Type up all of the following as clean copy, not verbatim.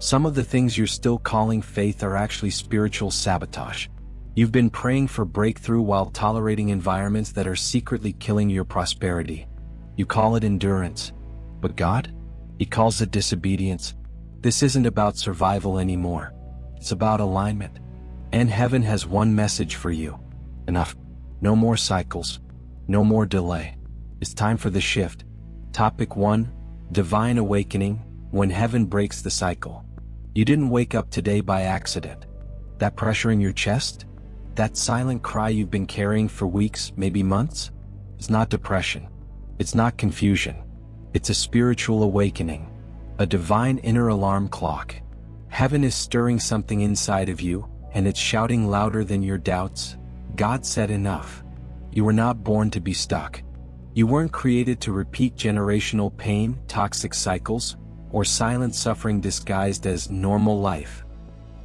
Some of the things you're still calling faith are actually spiritual sabotage. You've been praying for breakthrough while tolerating environments that are secretly killing your prosperity. You call it endurance. But God? He calls it disobedience. This isn't about survival anymore. It's about alignment. And heaven has one message for you. Enough. No more cycles. No more delay. It's time for the shift. Topic 1. Divine awakening, when heaven breaks the cycle. You didn't wake up today by accident. That pressure in your chest? That silent cry you've been carrying for weeks, maybe months? It's not depression. It's not confusion. It's a spiritual awakening. A divine inner alarm clock. Heaven is stirring something inside of you, and it's shouting louder than your doubts. God said enough. You were not born to be stuck. You weren't created to repeat generational pain, toxic cycles, or silent suffering disguised as normal life.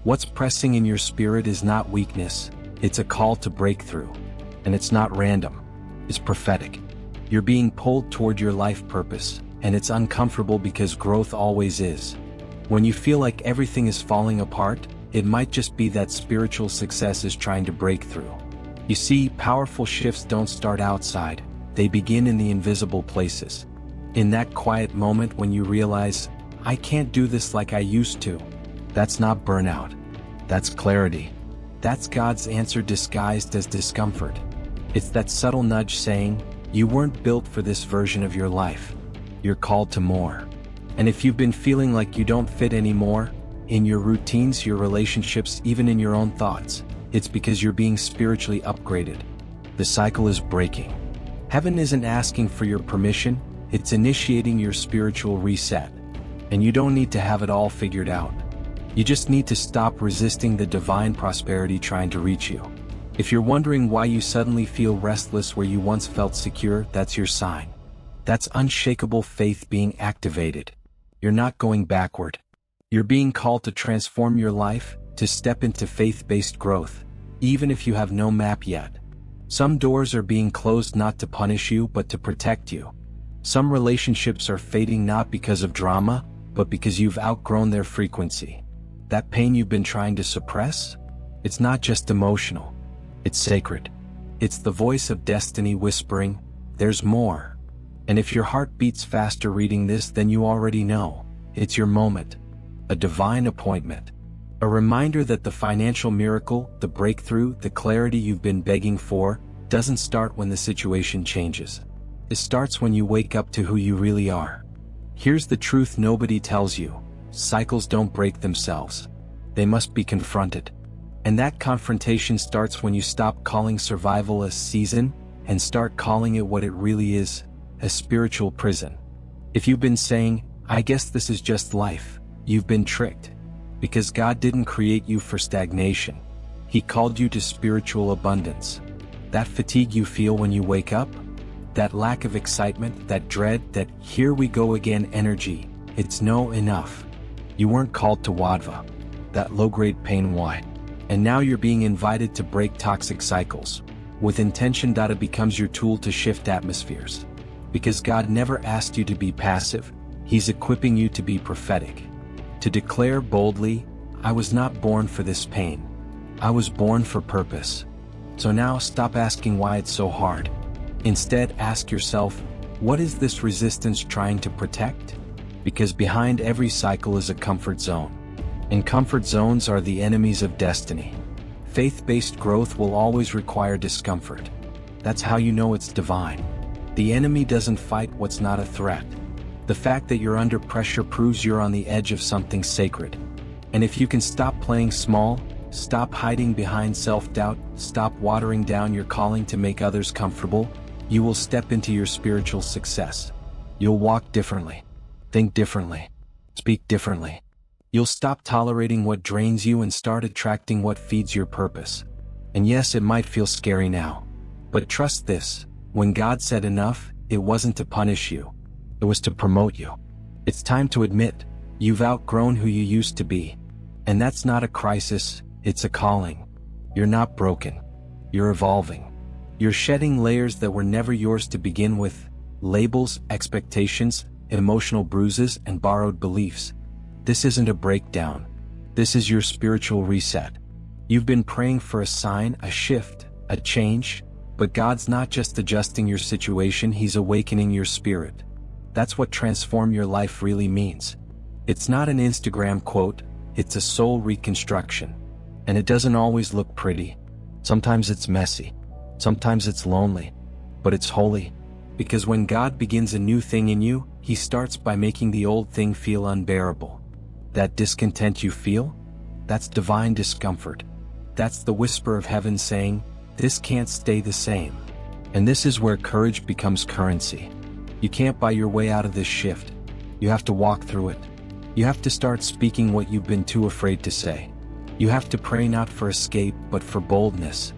What's pressing in your spirit is not weakness, it's a call to breakthrough. And it's not random, it's prophetic. You're being pulled toward your life purpose, and it's uncomfortable because growth always is. When you feel like everything is falling apart, it might just be that spiritual success is trying to break through. You see, powerful shifts don't start outside, they begin in the invisible places. In that quiet moment when you realize, I can't do this like I used to. That's not burnout. That's clarity. That's God's answer disguised as discomfort. It's that subtle nudge saying, you weren't built for this version of your life. You're called to more. And if you've been feeling like you don't fit anymore, in your routines, your relationships, even in your own thoughts, it's because you're being spiritually upgraded. The cycle is breaking. Heaven isn't asking for your permission, it's initiating your spiritual reset. And you don't need to have it all figured out. You just need to stop resisting the divine prosperity trying to reach you. If you're wondering why you suddenly feel restless where you once felt secure, that's your sign. That's unshakable faith being activated. You're not going backward. You're being called to transform your life, to step into faith-based growth, even if you have no map yet. Some doors are being closed not to punish you but to protect you. Some relationships are fading not because of drama, but because you've outgrown their frequency. That pain you've been trying to suppress? It's not just emotional. It's sacred. It's the voice of destiny whispering, there's more. And if your heart beats faster reading this than you already know, it's your moment. A divine appointment. A reminder that the financial miracle, the breakthrough, the clarity you've been begging for, doesn't start when the situation changes. It starts when you wake up to who you really are. Here's the truth nobody tells you. Cycles don't break themselves. They must be confronted. And that confrontation starts when you stop calling survival a season and start calling it what it really is, a spiritual prison. If you've been saying, I guess this is just life, you've been tricked. Because God didn't create you for stagnation. He called you to spiritual abundance. That fatigue you feel when you wake up, that lack of excitement, that dread, that here we go again energy, it's no enough. You weren't called to wadva, that low-grade pain why. And now you're being invited to break toxic cycles. With intention data becomes your tool to shift atmospheres. Because God never asked you to be passive, He's equipping you to be prophetic. To declare boldly, I was not born for this pain. I was born for purpose. So now stop asking why it's so hard. Instead, ask yourself, what is this resistance trying to protect? Because behind every cycle is a comfort zone. And comfort zones are the enemies of destiny. Faith-based growth will always require discomfort. That's how you know it's divine. The enemy doesn't fight what's not a threat. The fact that you're under pressure proves you're on the edge of something sacred. And if you can stop playing small, stop hiding behind self-doubt, stop watering down your calling to make others comfortable, you will step into your spiritual success. You'll walk differently, think differently, speak differently. You'll stop tolerating what drains you and start attracting what feeds your purpose. And yes, it might feel scary now. But trust this, when God said enough, it wasn't to punish you. It was to promote you. It's time to admit, you've outgrown who you used to be. And that's not a crisis, it's a calling. You're not broken. You're evolving. You're shedding layers that were never yours to begin with, labels, expectations, emotional bruises, and borrowed beliefs. This isn't a breakdown. This is your spiritual reset. You've been praying for a sign, a shift, a change, but God's not just adjusting your situation, He's awakening your spirit. That's what transform your life really means. It's not an Instagram quote, it's a soul reconstruction. And it doesn't always look pretty. Sometimes it's messy. Sometimes it's lonely. But it's holy. Because when God begins a new thing in you, He starts by making the old thing feel unbearable. That discontent you feel? That's divine discomfort. That's the whisper of heaven saying, this can't stay the same. And this is where courage becomes currency. You can't buy your way out of this shift. You have to walk through it. You have to start speaking what you've been too afraid to say. You have to pray not for escape but for boldness.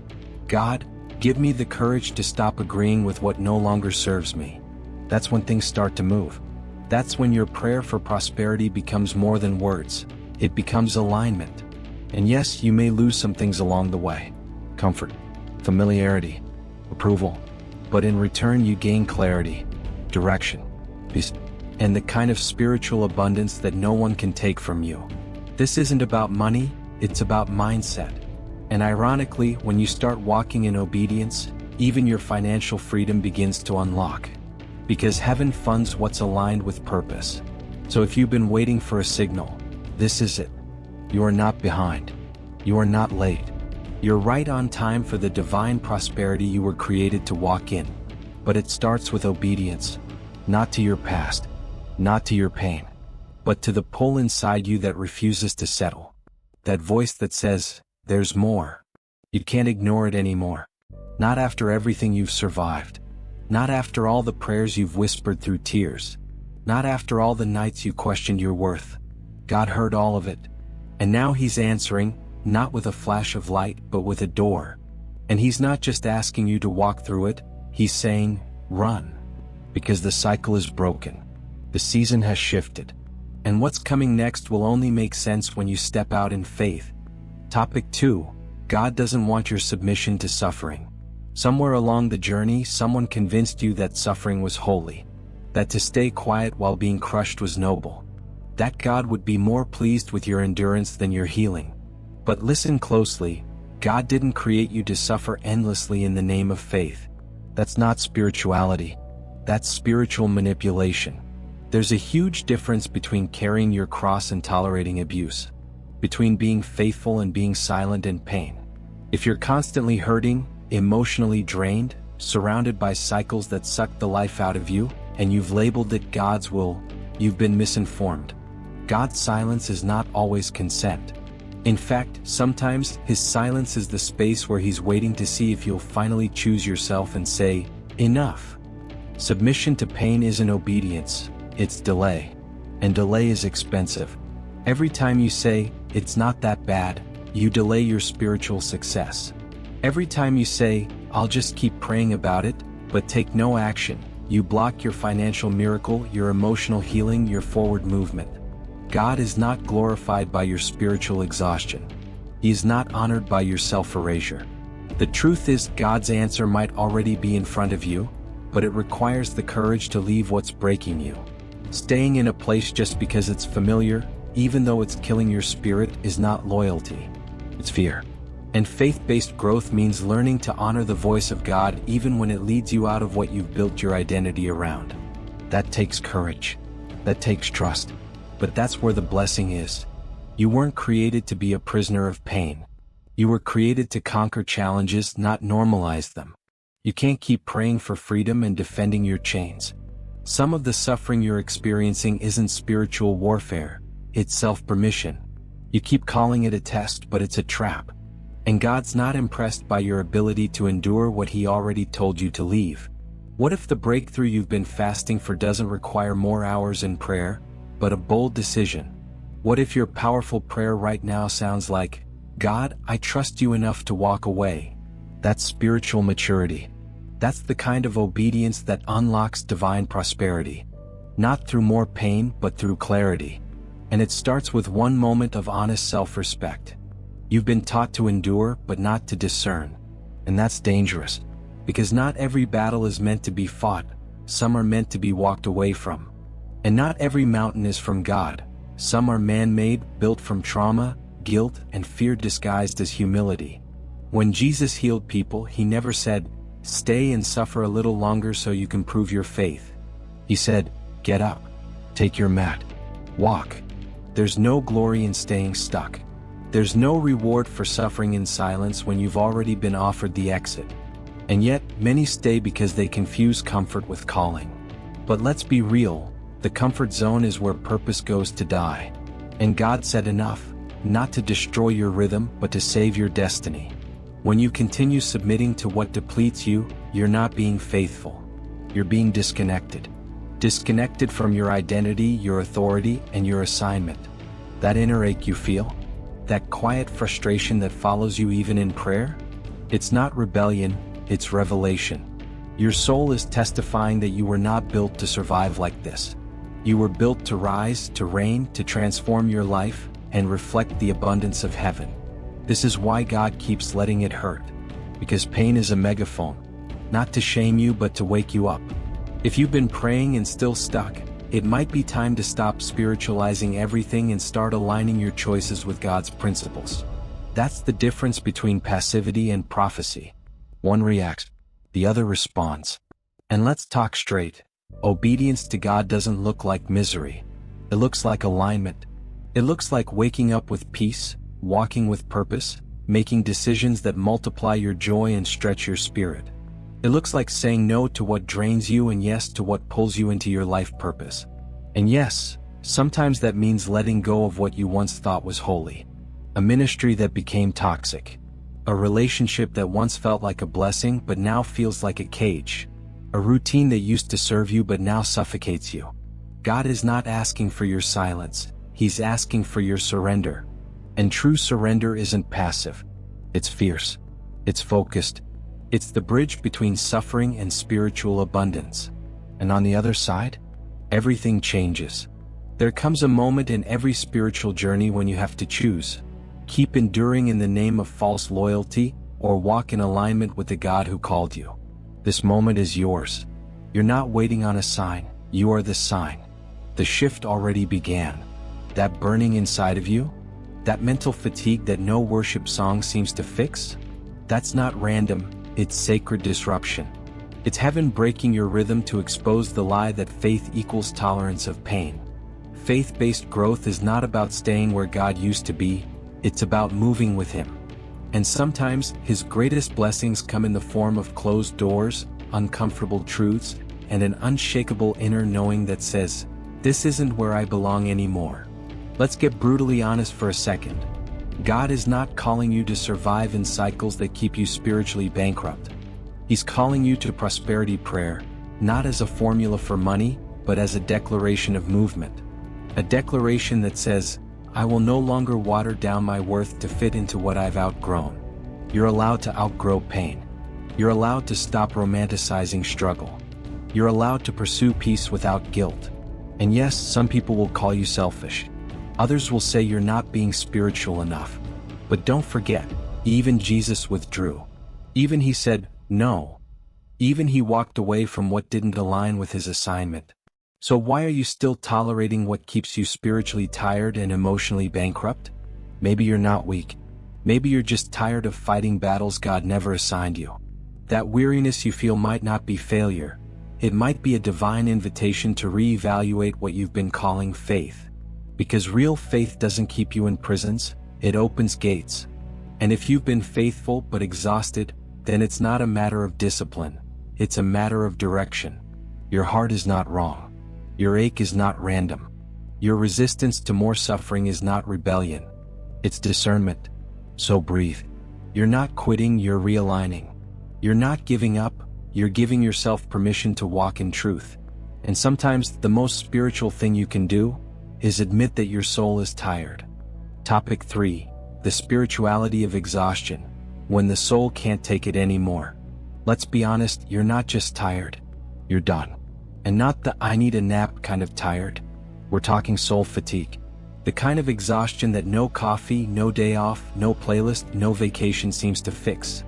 God, give me the courage to stop agreeing with what no longer serves me. That's when things start to move. That's when your prayer for prosperity becomes more than words. It becomes alignment. And yes, you may lose some things along the way. Comfort, familiarity, approval. But in return you gain clarity, direction, peace, and the kind of spiritual abundance that no one can take from you. This isn't about money, it's about mindset. And ironically, when you start walking in obedience, even your financial freedom begins to unlock. Because heaven funds what's aligned with purpose. So if you've been waiting for a signal, this is it. You are not behind. You are not late. You're right on time for the divine prosperity you were created to walk in. But it starts with obedience. Not to your past, not to your pain, but to the pull inside you that refuses to settle. That voice that says, there's more. You can't ignore it anymore. Not after everything you've survived. Not after all the prayers you've whispered through tears. Not after all the nights you questioned your worth. God heard all of it. And now He's answering, not with a flash of light but with a door. And He's not just asking you to walk through it, He's saying, run. Because the cycle is broken. The season has shifted. And what's coming next will only make sense when you step out in faith. Topic 2. God doesn't want your submission to suffering. Somewhere along the journey, someone convinced you that suffering was holy. That to stay quiet while being crushed was noble. That God would be more pleased with your endurance than your healing. But listen closely, God didn't create you to suffer endlessly in the name of faith. That's not spirituality. That's spiritual manipulation. There's a huge difference between carrying your cross and tolerating abuse. Between being faithful and being silent in pain. If you're constantly hurting, emotionally drained, surrounded by cycles that suck the life out of you, and you've labeled it God's will, you've been misinformed. God's silence is not always consent. In fact, sometimes His silence is the space where He's waiting to see if you'll finally choose yourself and say, enough. Submission to pain isn't obedience, it's delay. And delay is expensive. Every time you say, it's not that bad, you delay your spiritual success. Every time you say, I'll just keep praying about it, but take no action, you block your financial miracle, your emotional healing, your forward movement. God is not glorified by your spiritual exhaustion. He is not honored by your self-erasure. The truth is, God's answer might already be in front of you, but it requires the courage to leave what's breaking you. Staying in a place just because it's familiar, even though it's killing your spirit, is not loyalty. It's fear. And faith-based growth means learning to honor the voice of God even when it leads you out of what you've built your identity around. That takes courage. That takes trust. But that's where the blessing is. You weren't created to be a prisoner of pain. You were created to conquer challenges, not normalize them. You can't keep praying for freedom and defending your chains. Some of the suffering you're experiencing isn't spiritual warfare, it's self-permission. You keep calling it a test, but it's a trap. And God's not impressed by your ability to endure what He already told you to leave. What if the breakthrough you've been fasting for doesn't require more hours in prayer, but a bold decision? What if your powerful prayer right now sounds like, God, I trust you enough to walk away? That's spiritual maturity. That's the kind of obedience that unlocks divine prosperity. Not through more pain, but through clarity. And it starts with one moment of honest self-respect. You've been taught to endure, but not to discern. And that's dangerous. Because not every battle is meant to be fought, some are meant to be walked away from. And not every mountain is from God. Some are man-made, built from trauma, guilt, and fear disguised as humility. When Jesus healed people, he never said, "Stay and suffer a little longer so you can prove your faith." He said, "Get up. Take your mat. Walk." There's no glory in staying stuck. There's no reward for suffering in silence when you've already been offered the exit. And yet, many stay because they confuse comfort with calling. But let's be real, the comfort zone is where purpose goes to die. And God said enough, not to destroy your rhythm, but to save your destiny. When you continue submitting to what depletes you, you're not being faithful. You're being disconnected. Disconnected from your identity, your authority, and your assignment. That inner ache you feel? That quiet frustration that follows you even in prayer? It's not rebellion, it's revelation. Your soul is testifying that you were not built to survive like this. You were built to rise, to reign, to transform your life, and reflect the abundance of heaven. This is why God keeps letting it hurt. Because pain is a megaphone. Not to shame you, but to wake you up. If you've been praying and still stuck, it might be time to stop spiritualizing everything and start aligning your choices with God's principles. That's the difference between passivity and prophecy. One reacts, the other responds. And let's talk straight. Obedience to God doesn't look like misery. It looks like alignment. It looks like waking up with peace, walking with purpose, making decisions that multiply your joy and stretch your spirit. It looks like saying no to what drains you and yes to what pulls you into your life purpose. And yes, sometimes that means letting go of what you once thought was holy. A ministry that became toxic. A relationship that once felt like a blessing but now feels like a cage. A routine that used to serve you but now suffocates you. God is not asking for your silence, He's asking for your surrender. And true surrender isn't passive. It's fierce. It's focused. It's the bridge between suffering and spiritual abundance. And on the other side, everything changes. There comes a moment in every spiritual journey when you have to choose. Keep enduring in the name of false loyalty, or walk in alignment with the God who called you. This moment is yours. You're not waiting on a sign, you are the sign. The shift already began. That burning inside of you? That mental fatigue that no worship song seems to fix? That's not random. It's sacred disruption. It's heaven breaking your rhythm to expose the lie that faith equals tolerance of pain. Faith-based growth is not about staying where God used to be, it's about moving with Him. And sometimes, His greatest blessings come in the form of closed doors, uncomfortable truths, and an unshakable inner knowing that says, "This isn't where I belong anymore." Let's get brutally honest for a second. God is not calling you to survive in cycles that keep you spiritually bankrupt. He's calling you to prosperity prayer, not as a formula for money, but as a declaration of movement. A declaration that says, "I will no longer water down my worth to fit into what I've outgrown." You're allowed to outgrow pain. You're allowed to stop romanticizing struggle. You're allowed to pursue peace without guilt. And yes, some people will call you selfish. Others will say you're not being spiritual enough. But don't forget, even Jesus withdrew. Even He said, no. Even He walked away from what didn't align with His assignment. So why are you still tolerating what keeps you spiritually tired and emotionally bankrupt? Maybe you're not weak. Maybe you're just tired of fighting battles God never assigned you. That weariness you feel might not be failure. It might be a divine invitation to reevaluate what you've been calling faith. Because real faith doesn't keep you in prisons, it opens gates. And if you've been faithful but exhausted, then it's not a matter of discipline, it's a matter of direction. Your heart is not wrong. Your ache is not random. Your resistance to more suffering is not rebellion. It's discernment. So breathe. You're not quitting, you're realigning. You're not giving up, you're giving yourself permission to walk in truth. And sometimes the most spiritual thing you can do is admit that your soul is tired. Topic 3. The spirituality of exhaustion. When the soul can't take it anymore. Let's be honest, you're not just tired. You're done. And not the "I need a nap" kind of tired. We're talking soul fatigue. The kind of exhaustion that no coffee, no day off, no playlist, no vacation seems to fix.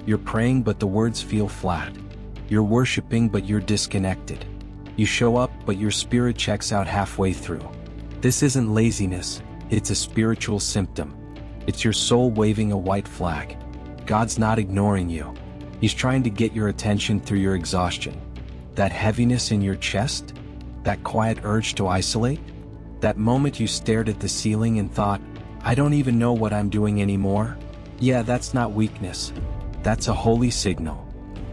You're praying but the words feel flat. You're worshiping but you're disconnected. You show up but your spirit checks out halfway through. This isn't laziness, it's a spiritual symptom. It's your soul waving a white flag. God's not ignoring you. He's trying to get your attention through your exhaustion. That heaviness in your chest? That quiet urge to isolate? That moment you stared at the ceiling and thought, I don't even know what I'm doing anymore? Yeah, that's not weakness. That's a holy signal.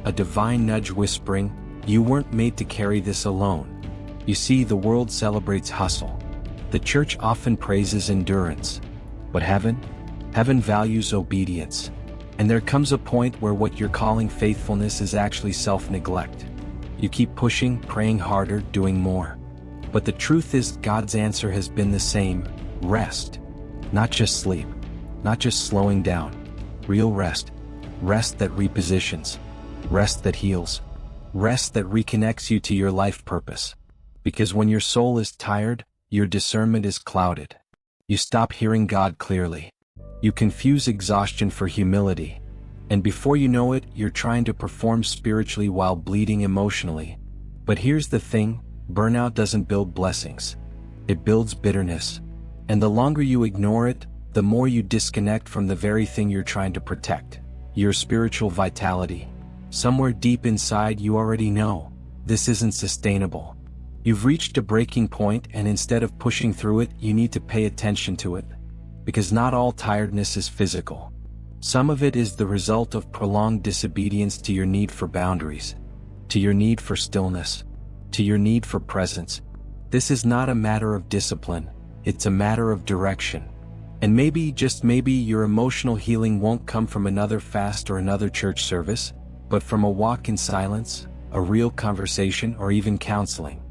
A divine nudge whispering, you weren't made to carry this alone. You see, the world celebrates hustle. The church often praises endurance. But heaven values obedience. And there comes a point where what you're calling faithfulness is actually self-neglect. You keep pushing, praying harder, doing more. But the truth is, God's answer has been the same: rest. Not just sleep, not just slowing down. Real rest. Rest that repositions. Rest that heals. Rest that reconnects you to your life purpose. Because when your soul is tired, your discernment is clouded. You stop hearing God clearly. You confuse exhaustion for humility. And before you know it, you're trying to perform spiritually while bleeding emotionally. But here's the thing, burnout doesn't build blessings. It builds bitterness. And the longer you ignore it, the more you disconnect from the very thing you're trying to protect: your spiritual vitality. Somewhere deep inside you already know, this isn't sustainable. You've reached a breaking point, and instead of pushing through it, you need to pay attention to it. Because not all tiredness is physical. Some of it is the result of prolonged disobedience to your need for boundaries, to your need for stillness, to your need for presence. This is not a matter of discipline, it's a matter of direction. And maybe, just maybe, your emotional healing won't come from another fast or another church service, but from a walk in silence, a real conversation, or even counseling.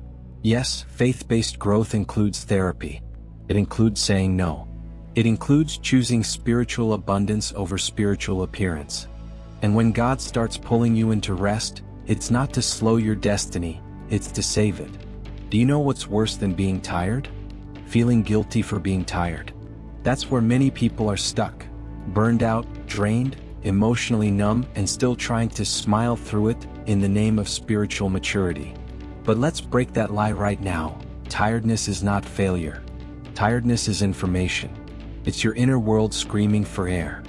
Yes, faith-based growth includes therapy. It includes saying no. It includes choosing spiritual abundance over spiritual appearance. And when God starts pulling you into rest, it's not to slow your destiny, it's to save it. Do you know what's worse than being tired? Feeling guilty for being tired. That's where many people are stuck. Burned out, drained, emotionally numb, and still trying to smile through it in the name of spiritual maturity. But let's break that lie right now. Tiredness is not failure. Tiredness is information. It's your inner world screaming for air.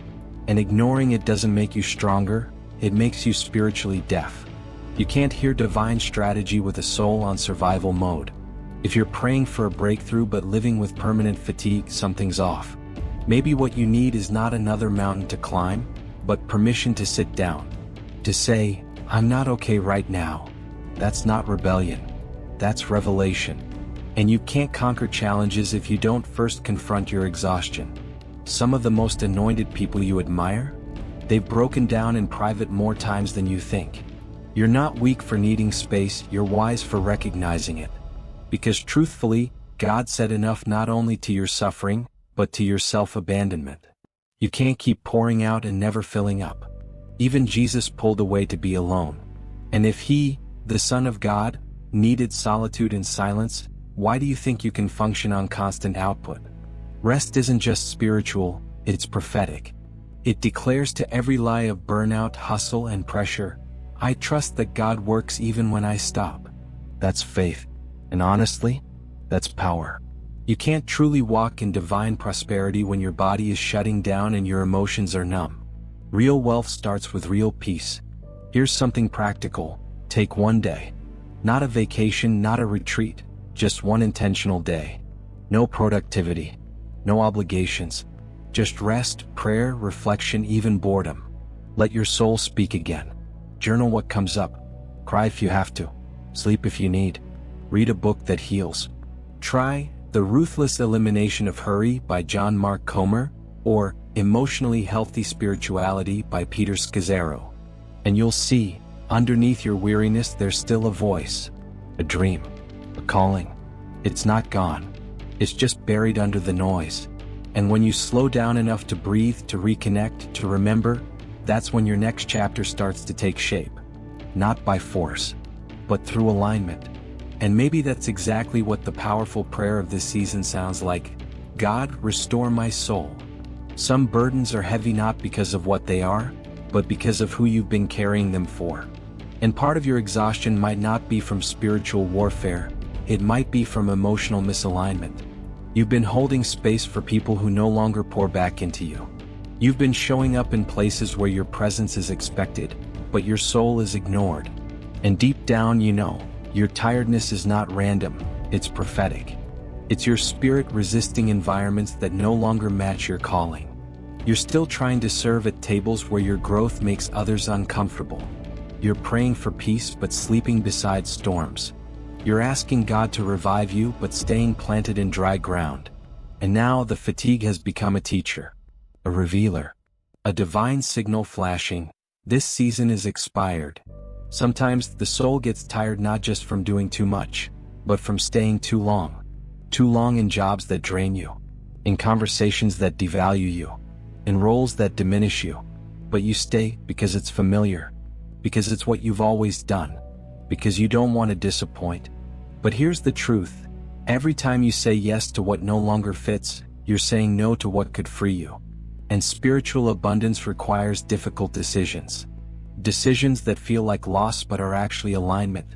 And ignoring it doesn't make you stronger, it makes you spiritually deaf. You can't hear divine strategy with a soul on survival mode. If you're praying for a breakthrough but living with permanent fatigue, something's off. Maybe what you need is not another mountain to climb, but permission to sit down. To say, I'm not okay right now. That's not rebellion. That's revelation. And you can't conquer challenges if you don't first confront your exhaustion. Some of the most anointed people you admire? They've broken down in private more times than you think. You're not weak for needing space, you're wise for recognizing it. Because truthfully, God said enough not only to your suffering, but to your self-abandonment. You can't keep pouring out and never filling up. Even Jesus pulled away to be alone. And if he, the Son of God, needed solitude and silence, why do you think you can function on constant output? Rest isn't just spiritual, it's prophetic. It declares to every lie of burnout, hustle, and pressure, I trust that God works even when I stop. That's faith. And honestly, that's power. You can't truly walk in divine prosperity when your body is shutting down and your emotions are numb. Real wealth starts with real peace. Here's something practical. Take one day. Not a vacation, not a retreat, just one intentional day. No productivity, no obligations, just rest, prayer, reflection, even boredom. Let your soul speak again. Journal what comes up. Cry if you have to. Sleep if you need. Read a book that heals. Try The Ruthless Elimination of Hurry by John Mark Comer, or Emotionally Healthy Spirituality by Peter Scazzaro. And you'll see, underneath your weariness there's still a voice, a dream, a calling. It's not gone. It's just buried under the noise. And when you slow down enough to breathe, to reconnect, to remember, that's when your next chapter starts to take shape. Not by force, but through alignment. And maybe that's exactly what the powerful prayer of this season sounds like. God, restore my soul. Some burdens are heavy not because of what they are, but because of who you've been carrying them for. And part of your exhaustion might not be from spiritual warfare, it might be from emotional misalignment. You've been holding space for people who no longer pour back into you. You've been showing up in places where your presence is expected, but your soul is ignored. And deep down you know, your tiredness is not random, it's prophetic. It's your spirit resisting environments that no longer match your calling. You're still trying to serve at tables where your growth makes others uncomfortable. You're praying for peace but sleeping beside storms. You're asking God to revive you but staying planted in dry ground. And now the fatigue has become a teacher, a revealer, a divine signal flashing. This season is expired. Sometimes the soul gets tired not just from doing too much, but from staying too long. Too long in jobs that drain you, in conversations that devalue you, in roles that diminish you. But you stay because it's familiar, because it's what you've always done, because you don't want to disappoint. But here's the truth. Every time you say yes to what no longer fits, you're saying no to what could free you. And spiritual abundance requires difficult decisions. Decisions that feel like loss but are actually alignment.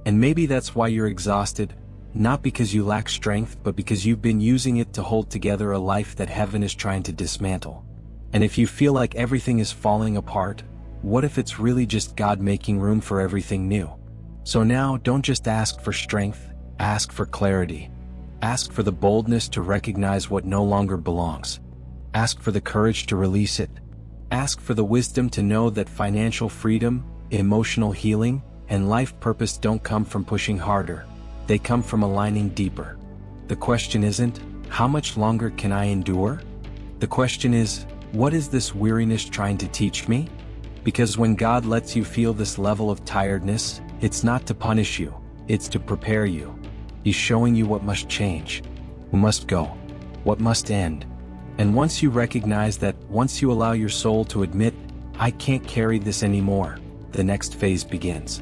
And maybe that's why you're exhausted, not because you lack strength but because you've been using it to hold together a life that heaven is trying to dismantle. And if you feel like everything is falling apart, what if it's really just God making room for everything new? So now don't just ask for strength, ask for clarity. Ask for the boldness to recognize what no longer belongs. Ask for the courage to release it. Ask for the wisdom to know that financial freedom, emotional healing, and life purpose don't come from pushing harder. They come from aligning deeper. The question isn't, how much longer can I endure? The question is, what is this weariness trying to teach me? Because when God lets you feel this level of tiredness, it's not to punish you, it's to prepare you. He's showing you what must change, who must go, what must end. And once you recognize that, once you allow your soul to admit, I can't carry this anymore, the next phase begins.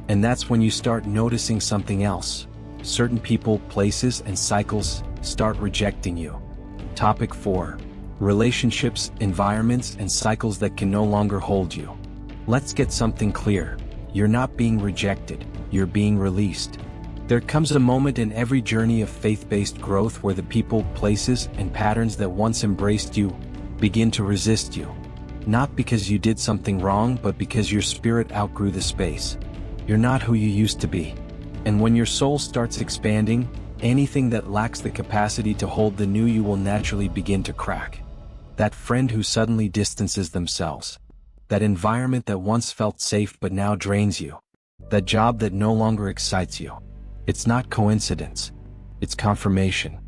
And that's when you start noticing something else. Certain people, places, and cycles start rejecting you. Topic 4. Relationships, environments, and cycles that can no longer hold you. Let's get something clear. You're not being rejected, you're being released. There comes a moment in every journey of faith-based growth where the people, places, and patterns that once embraced you begin to resist you. Not because you did something wrong, but because your spirit outgrew the space. You're not who you used to be. And when your soul starts expanding, anything that lacks the capacity to hold the new you will naturally begin to crack. That friend who suddenly distances themselves. That environment that once felt safe but now drains you. That job that no longer excites you. It's not coincidence. It's confirmation.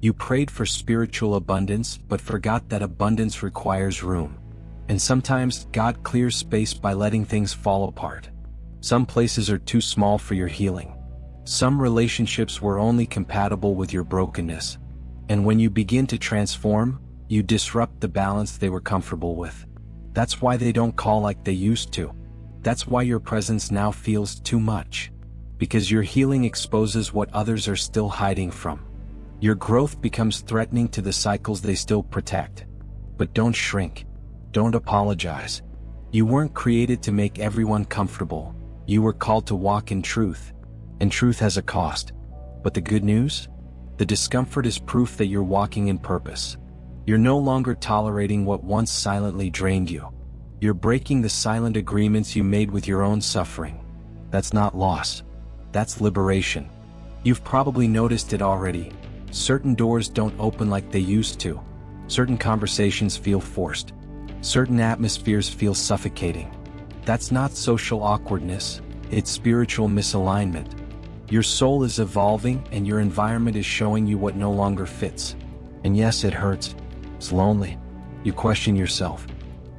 You prayed for spiritual abundance but forgot that abundance requires room. And sometimes God clears space by letting things fall apart. Some places are too small for your healing. Some relationships were only compatible with your brokenness. And when you begin to transform, you disrupt the balance they were comfortable with. That's why they don't call like they used to. That's why your presence now feels too much. Because your healing exposes what others are still hiding from. Your growth becomes threatening to the cycles they still protect. But don't shrink. Don't apologize. You weren't created to make everyone comfortable. You were called to walk in truth. And truth has a cost. But the good news? The discomfort is proof that you're walking in purpose. You're no longer tolerating what once silently drained you. You're breaking the silent agreements you made with your own suffering. That's not loss. That's liberation. You've probably noticed it already. Certain doors don't open like they used to. Certain conversations feel forced. Certain atmospheres feel suffocating. That's not social awkwardness, it's spiritual misalignment. Your soul is evolving and your environment is showing you what no longer fits. And yes, it hurts. It's lonely. You question yourself.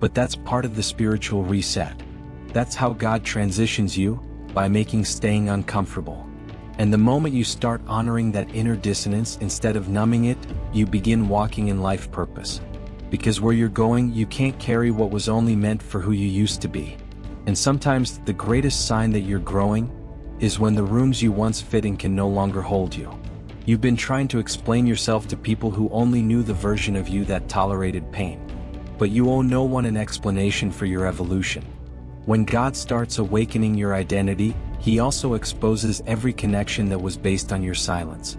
But that's part of the spiritual reset. That's how God transitions you, by making staying uncomfortable. And the moment you start honoring that inner dissonance instead of numbing it, you begin walking in life purpose. Because where you're going, you can't carry what was only meant for who you used to be. And sometimes the greatest sign that you're growing is when the rooms you once fit in can no longer hold you. You've been trying to explain yourself to people who only knew the version of you that tolerated pain. But you owe no one an explanation for your evolution. When God starts awakening your identity, He also exposes every connection that was based on your silence.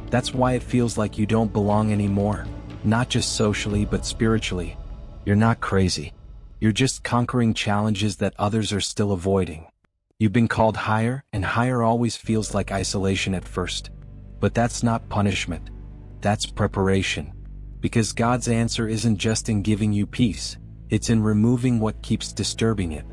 That's why it feels like you don't belong anymore, not just socially but spiritually. You're not crazy. You're just conquering challenges that others are still avoiding. You've been called higher, and higher always feels like isolation at first. But that's not punishment. That's preparation. Because God's answer isn't just in giving you peace, it's in removing what keeps disturbing it.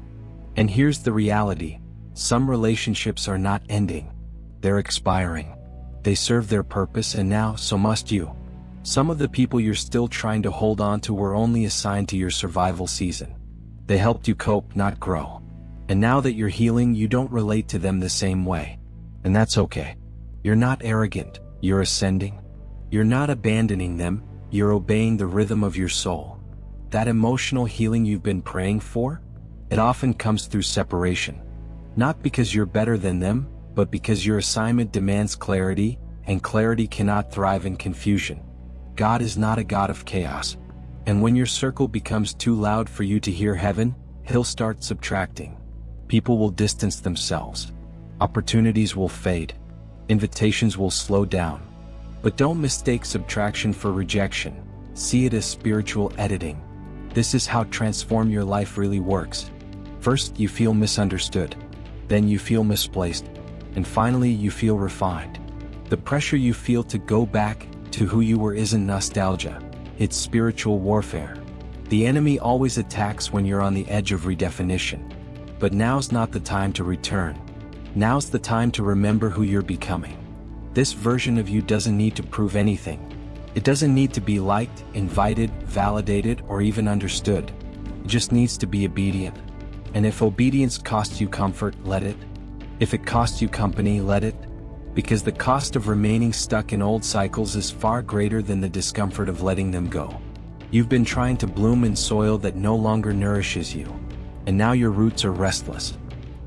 And here's the reality. Some relationships are not ending. They're expiring. They serve their purpose, and now, so must you. Some of the people you're still trying to hold on to were only assigned to your survival season. They helped you cope, not grow. And now that you're healing, you don't relate to them the same way. And that's okay. You're not arrogant, you're ascending. You're not abandoning them, you're obeying the rhythm of your soul. That emotional healing you've been praying for? It often comes through separation. Not because you're better than them, but because your assignment demands clarity, and clarity cannot thrive in confusion. God is not a God of chaos. And when your circle becomes too loud for you to hear heaven, He'll start subtracting. People will distance themselves. Opportunities will fade. Invitations will slow down. But don't mistake subtraction for rejection. See it as spiritual editing. This is how transform your life really works. First, you feel misunderstood. Then you feel misplaced. And finally, you feel refined. The pressure you feel to go back to who you were isn't nostalgia. It's spiritual warfare. The enemy always attacks when you're on the edge of redefinition. But now's not the time to return. Now's the time to remember who you're becoming. This version of you doesn't need to prove anything. It doesn't need to be liked, invited, validated, or even understood. It just needs to be obedient. And if obedience costs you comfort, let it. If it costs you company, let it. Because the cost of remaining stuck in old cycles is far greater than the discomfort of letting them go. You've been trying to bloom in soil that no longer nourishes you. And now your roots are restless.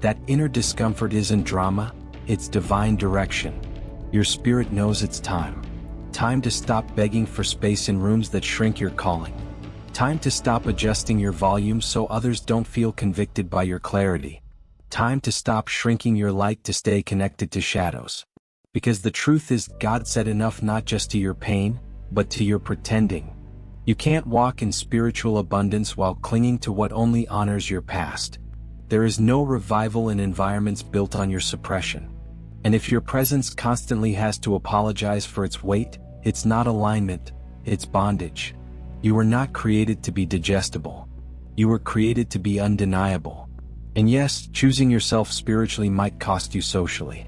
That inner discomfort isn't drama, it's divine direction. Your spirit knows it's time. Time to stop begging for space in rooms that shrink your calling. Time to stop adjusting your volume so others don't feel convicted by your clarity. Time to stop shrinking your light to stay connected to shadows. Because the truth is, God said enough not just to your pain, but to your pretending. You can't walk in spiritual abundance while clinging to what only honors your past. There is no revival in environments built on your suppression. And if your presence constantly has to apologize for its weight, it's not alignment, it's bondage. You were not created to be digestible. You were created to be undeniable. And yes, choosing yourself spiritually might cost you socially.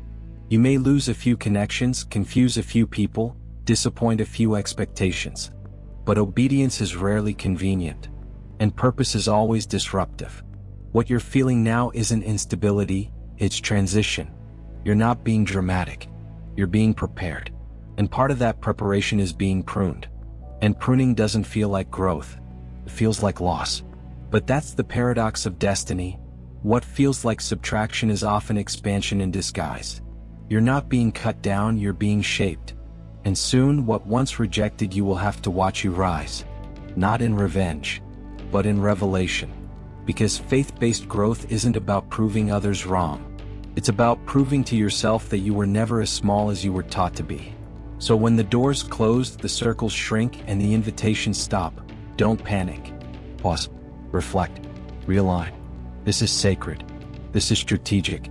You may lose a few connections, confuse a few people, disappoint a few expectations. But obedience is rarely convenient. And purpose is always disruptive. What you're feeling now isn't instability, it's transition. You're not being dramatic. You're being prepared. And part of that preparation is being pruned. And pruning doesn't feel like growth. It feels like loss. But that's the paradox of destiny. What feels like subtraction is often expansion in disguise. You're not being cut down, you're being shaped. And soon, what once rejected you will have to watch you rise. Not in revenge, but in revelation. Because faith-based growth isn't about proving others wrong. It's about proving to yourself that you were never as small as you were taught to be. So when the doors close, the circles shrink, and the invitations stop, don't panic. Pause. Reflect. Realign. This is sacred. This is strategic.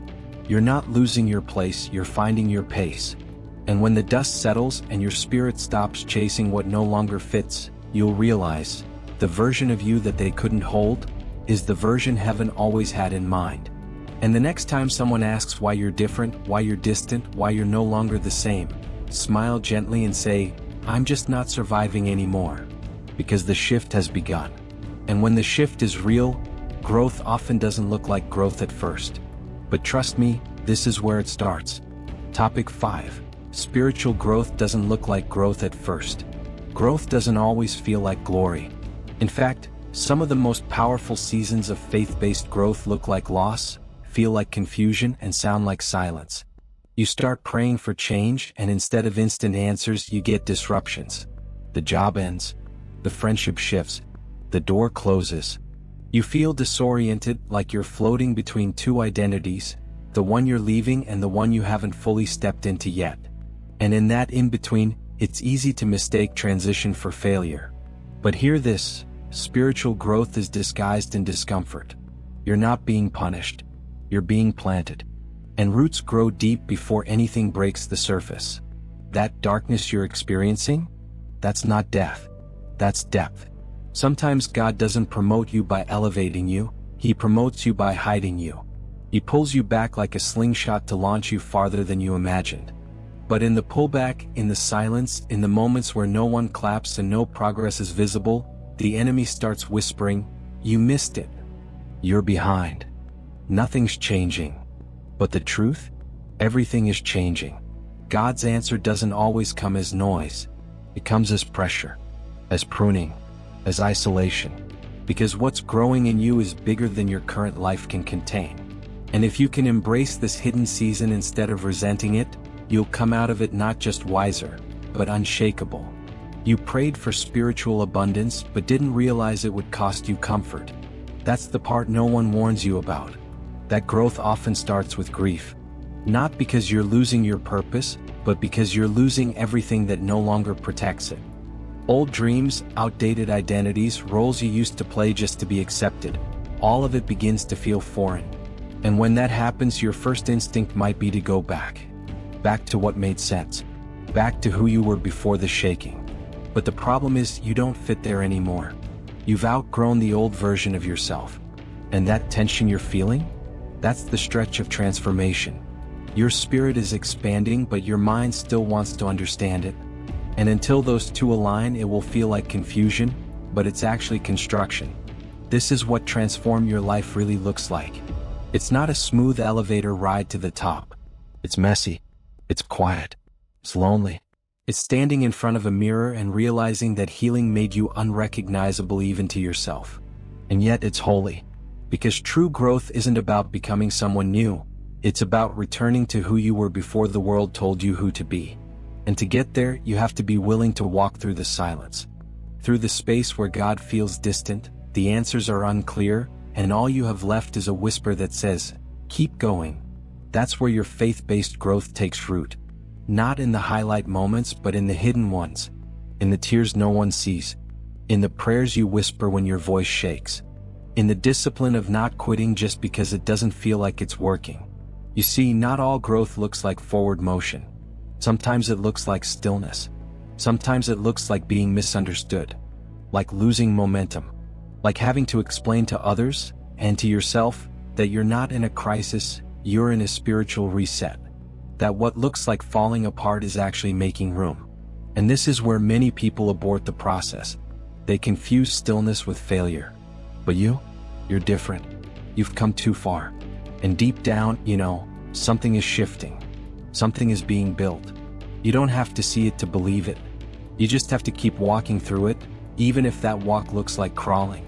You're not losing your place, you're finding your pace. And when the dust settles and your spirit stops chasing what no longer fits, you'll realize the version of you that they couldn't hold is the version heaven always had in mind. And the next time someone asks why you're different, why you're distant, why you're no longer the same, smile gently and say, I'm just not surviving anymore. Because the shift has begun. And when the shift is real, growth often doesn't look like growth at first. But trust me, this is where it starts. Topic 5. Spiritual growth doesn't look like growth at first. Growth doesn't always feel like glory. In fact, some of the most powerful seasons of faith-based growth look like loss, feel like confusion, and sound like silence. You start praying for change, and instead of instant answers, you get disruptions. The job ends. The friendship shifts. The door closes. You feel disoriented, like you're floating between two identities, the one you're leaving and the one you haven't fully stepped into yet. And in that in-between, it's easy to mistake transition for failure. But hear this, spiritual growth is disguised in discomfort. You're not being punished. You're being planted. And roots grow deep before anything breaks the surface. That darkness you're experiencing? That's not death. That's depth. Sometimes God doesn't promote you by elevating you, He promotes you by hiding you. He pulls you back like a slingshot to launch you farther than you imagined. But in the pullback, in the silence, in the moments where no one claps and no progress is visible, the enemy starts whispering, "You missed it. You're behind. Nothing's changing." But the truth? Everything is changing. God's answer doesn't always come as noise. It comes as pressure, as pruning, as isolation. Because what's growing in you is bigger than your current life can contain. And if you can embrace this hidden season instead of resenting it, you'll come out of it not just wiser, but unshakable. You prayed for spiritual abundance but didn't realize it would cost you comfort. That's the part no one warns you about. That growth often starts with grief. Not because you're losing your purpose, but because you're losing everything that no longer protects it. Old dreams, outdated identities, roles you used to play just to be accepted, all of it begins to feel foreign. And when that happens, your first instinct might be to go back. Back to what made sense. Back to who you were before the shaking. But the problem is, you don't fit there anymore. You've outgrown the old version of yourself. And that tension you're feeling? That's the stretch of transformation. Your spirit is expanding, but your mind still wants to understand it. And until those two align, it will feel like confusion, but it's actually construction. This is what transform your life really looks like. It's not a smooth elevator ride to the top. It's messy. It's quiet. It's lonely. It's standing in front of a mirror and realizing that healing made you unrecognizable even to yourself. And yet it's holy. Because true growth isn't about becoming someone new. It's about returning to who you were before the world told you who to be. And to get there, you have to be willing to walk through the silence. Through the space where God feels distant, the answers are unclear, and all you have left is a whisper that says, "Keep going." That's where your faith-based growth takes root. Not in the highlight moments, but in the hidden ones. In the tears no one sees. In the prayers you whisper when your voice shakes. In the discipline of not quitting just because it doesn't feel like it's working. You see, not all growth looks like forward motion. Sometimes it looks like stillness. Sometimes it looks like being misunderstood. Like losing momentum. Like having to explain to others, and to yourself, that you're not in a crisis, you're in a spiritual reset. That what looks like falling apart is actually making room. And this is where many people abort the process. They confuse stillness with failure. But you're different. You've come too far. And deep down, something is shifting. Something is being built. You don't have to see it to believe it. You just have to keep walking through it, even if that walk looks like crawling.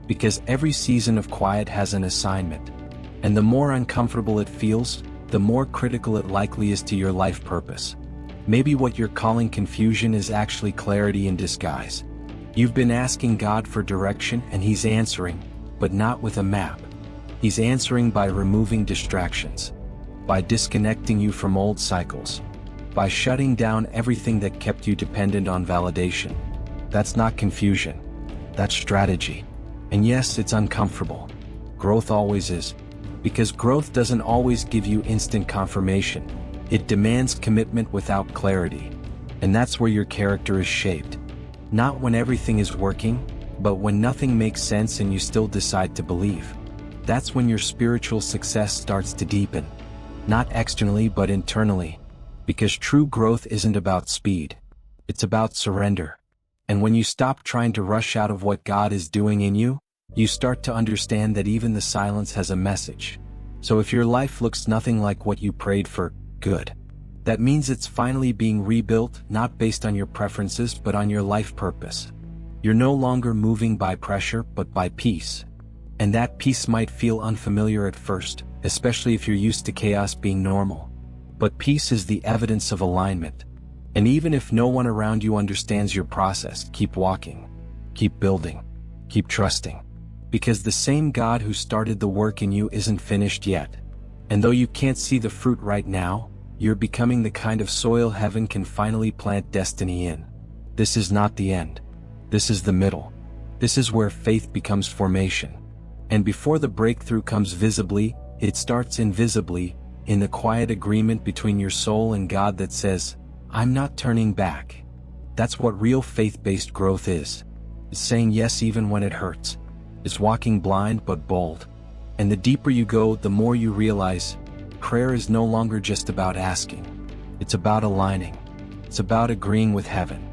Because every season of quiet has an assignment. And the more uncomfortable it feels, the more critical it likely is to your life purpose. Maybe what you're calling confusion is actually clarity in disguise. You've been asking God for direction and He's answering, but not with a map. He's answering by removing distractions, by disconnecting you from old cycles, by shutting down everything that kept you dependent on validation. That's not confusion. That's strategy. And yes, it's uncomfortable. Growth always is. Because growth doesn't always give you instant confirmation. It demands commitment without clarity. And that's where your character is shaped. Not when everything is working, but when nothing makes sense and you still decide to believe. That's when your spiritual success starts to deepen. Not externally, but internally. Because true growth isn't about speed. It's about surrender. And when you stop trying to rush out of what God is doing in you, you start to understand that even the silence has a message. So if your life looks nothing like what you prayed for, good. That means it's finally being rebuilt, not based on your preferences, but on your life purpose. You're no longer moving by pressure, but by peace. And that peace might feel unfamiliar at first, especially if you're used to chaos being normal. But peace is the evidence of alignment. And even if no one around you understands your process, keep walking. Keep building. Keep trusting. Because the same God who started the work in you isn't finished yet. And though you can't see the fruit right now, you're becoming the kind of soil heaven can finally plant destiny in. This is not the end. This is the middle. This is where faith becomes formation. And before the breakthrough comes visibly, it starts invisibly, in the quiet agreement between your soul and God that says, I'm not turning back. That's what real faith-based growth is. It's saying yes even when it hurts. It's walking blind but bold. And the deeper you go, the more you realize, prayer is no longer just about asking. It's about aligning. It's about agreeing with heaven.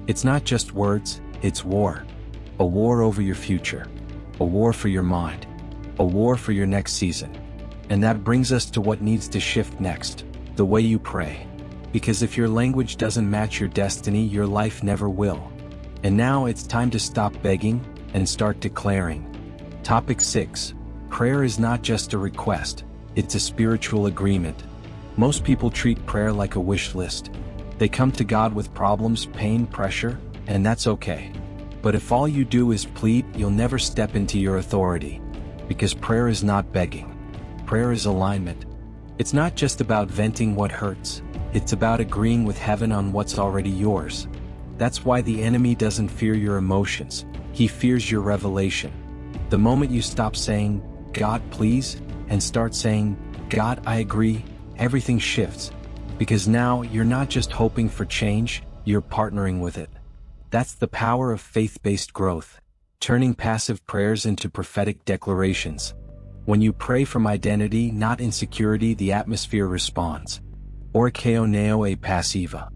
It's not just words, it's war. A war over your future. A war for your mind. A war for your next season. And that brings us to what needs to shift next, the way you pray. Because if your language doesn't match your destiny, your life never will. And now it's time to stop begging and start declaring. Topic 6. Prayer is not just a request, it's a spiritual agreement. Most people treat prayer like a wish list. They come to God with problems, pain, pressure, and that's okay. But if all you do is plead, you'll never step into your authority. Because prayer is not begging. Prayer is alignment. It's not just about venting what hurts. It's about agreeing with heaven on what's already yours. That's why the enemy doesn't fear your emotions. He fears your revelation. The moment you stop saying, God please, and start saying, God I agree, everything shifts. Because now you're not just hoping for change, you're partnering with it. That's the power of faith-based growth, turning passive prayers into prophetic declarations. When you pray from identity, not insecurity, the atmosphere responds. Orkeo neo e passiva.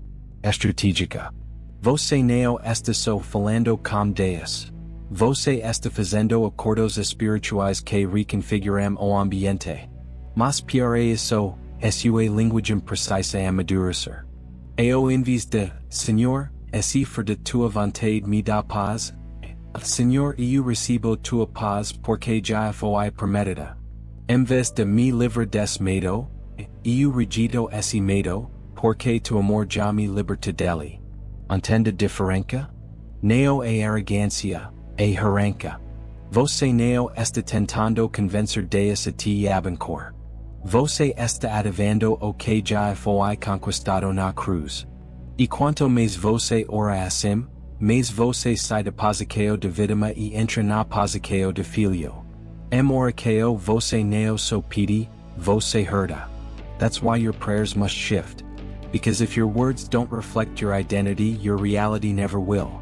Estrategica. Você neo está so falando com Deus. Você está fazendo acordos espirituais que reconfiguram o ambiente. Mas para isso, sua linguagem precisa amadurecer. Eu em vez de, Senhor, se for de tua vontade me dá paz. Senhor, eu recebo tua paz porque já foi prometida. Em vez de me livrar desse medo, eu rejeito esse medo, porque tu amor já me liberta dele. Entende a diferença? Neo a arrogância, a arranca. Você neo está tentando convencer Deus a ti abancor. Você está ativando o que já foi conquistado na cruz. E quanto mais você ora assim, mais você sai da posição de vítima e entra na posição de filho. Em oração você neo so pede, você herda. That's why your prayers must shift. Because if your words don't reflect your identity, your reality never will.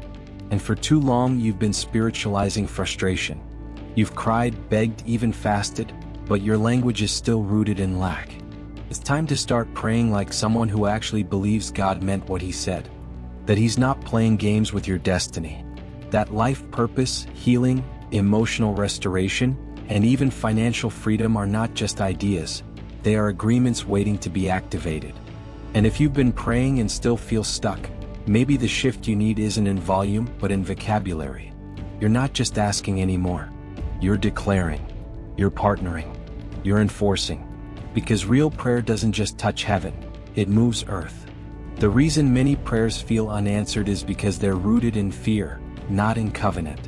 And for too long you've been spiritualizing frustration. You've cried, begged, even fasted, but your language is still rooted in lack. It's time to start praying like someone who actually believes God meant what he said. That he's not playing games with your destiny. That life purpose, healing, emotional restoration, and even financial freedom are not just ideas. They are agreements waiting to be activated. And if you've been praying and still feel stuck, maybe the shift you need isn't in volume but in vocabulary. You're not just asking anymore. You're declaring. You're partnering. You're enforcing. Because real prayer doesn't just touch heaven, it moves earth. The reason many prayers feel unanswered is because they're rooted in fear, not in covenant.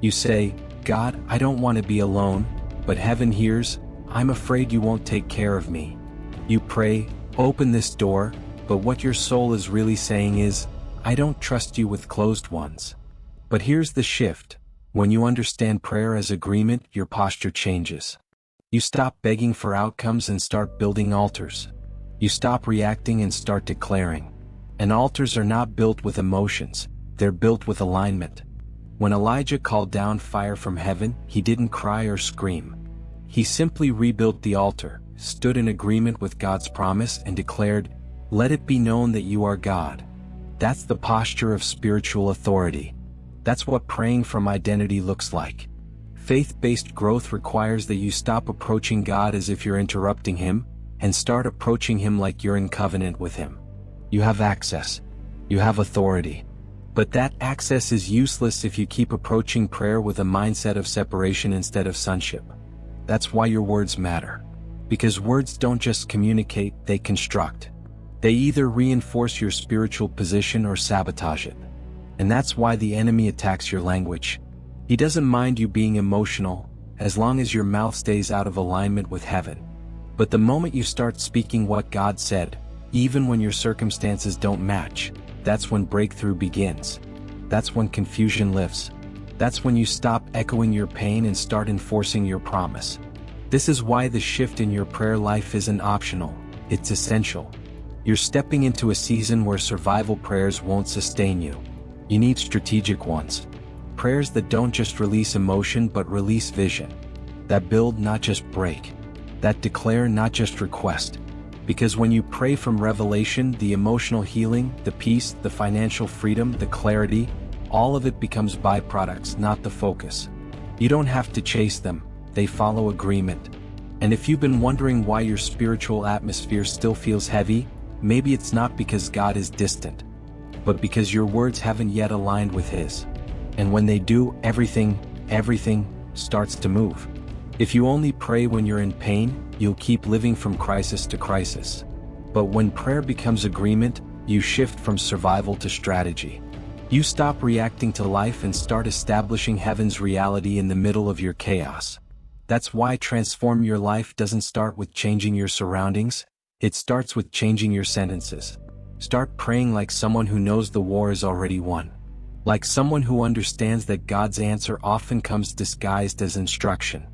You say, God, I don't want to be alone, but heaven hears, I'm afraid you won't take care of me. You pray, open this door, but what your soul is really saying is, I don't trust you with closed ones. But here's the shift. When you understand prayer as agreement, your posture changes. You stop begging for outcomes and start building altars. You stop reacting and start declaring. And altars are not built with emotions, they're built with alignment. When Elijah called down fire from heaven, he didn't cry or scream. He simply rebuilt the altar, stood in agreement with God's promise, and declared, Let it be known that you are God. That's the posture of spiritual authority. That's what praying from identity looks like. Faith-based growth requires that you stop approaching God as if you're interrupting Him, and start approaching Him like you're in covenant with Him. You have access. You have authority. But that access is useless if you keep approaching prayer with a mindset of separation instead of sonship. That's why your words matter. Because words don't just communicate, they construct. They either reinforce your spiritual position or sabotage it. And that's why the enemy attacks your language. He doesn't mind you being emotional, as long as your mouth stays out of alignment with heaven. But the moment you start speaking what God said, even when your circumstances don't match. That's when breakthrough begins. That's when confusion lifts. That's when you stop echoing your pain and start enforcing your promise. This is why the shift in your prayer life isn't optional, it's essential. You're stepping into a season where survival prayers won't sustain you. You need strategic ones. Prayers that don't just release emotion but release vision. That build, not just break. That declare, not just request. Because when you pray from revelation, the emotional healing, the peace, the financial freedom, the clarity, all of it becomes byproducts, not the focus. You don't have to chase them, they follow agreement. And if you've been wondering why your spiritual atmosphere still feels heavy, maybe it's not because God is distant, but because your words haven't yet aligned with His. And when they do, everything starts to move. If you only pray when you're in pain, you'll keep living from crisis to crisis. But when prayer becomes agreement, you shift from survival to strategy. You stop reacting to life and start establishing heaven's reality in the middle of your chaos. That's why transform your life doesn't start with changing your surroundings, it starts with changing your sentences. Start praying like someone who knows the war is already won. Like someone who understands that God's answer often comes disguised as instruction.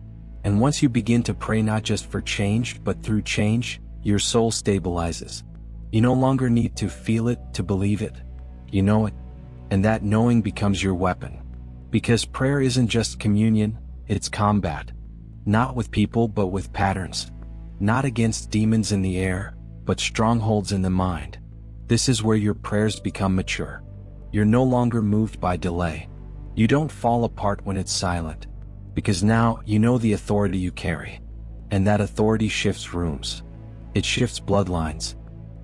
And once you begin to pray not just for change but through change, your soul stabilizes. You no longer need to feel it to believe it. You know it. And that knowing becomes your weapon. Because prayer isn't just communion, it's combat. Not with people but with patterns. Not against demons in the air, but strongholds in the mind. This is where your prayers become mature. You're no longer moved by delay. You don't fall apart when it's silent. Because now you know the authority you carry. And that authority shifts rooms. It shifts bloodlines.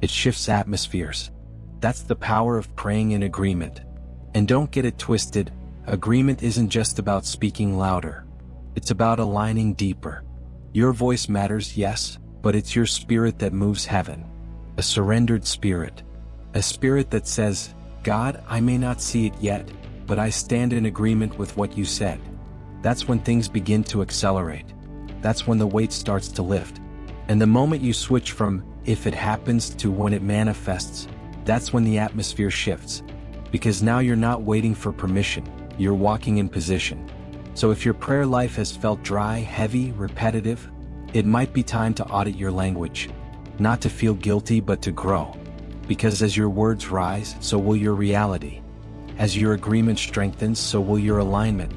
It shifts atmospheres. That's the power of praying in agreement. And don't get it twisted, agreement isn't just about speaking louder. It's about aligning deeper. Your voice matters, yes, but it's your spirit that moves heaven. A surrendered spirit. A spirit that says, God, I may not see it yet, but I stand in agreement with what you said. That's when things begin to accelerate. That's when the weight starts to lift. And the moment you switch from, if it happens, to when it manifests, that's when the atmosphere shifts. Because now you're not waiting for permission, you're walking in position. So if your prayer life has felt dry, heavy, repetitive, it might be time to audit your language. Not to feel guilty but to grow. Because as your words rise, so will your reality. As your agreement strengthens, so will your alignment.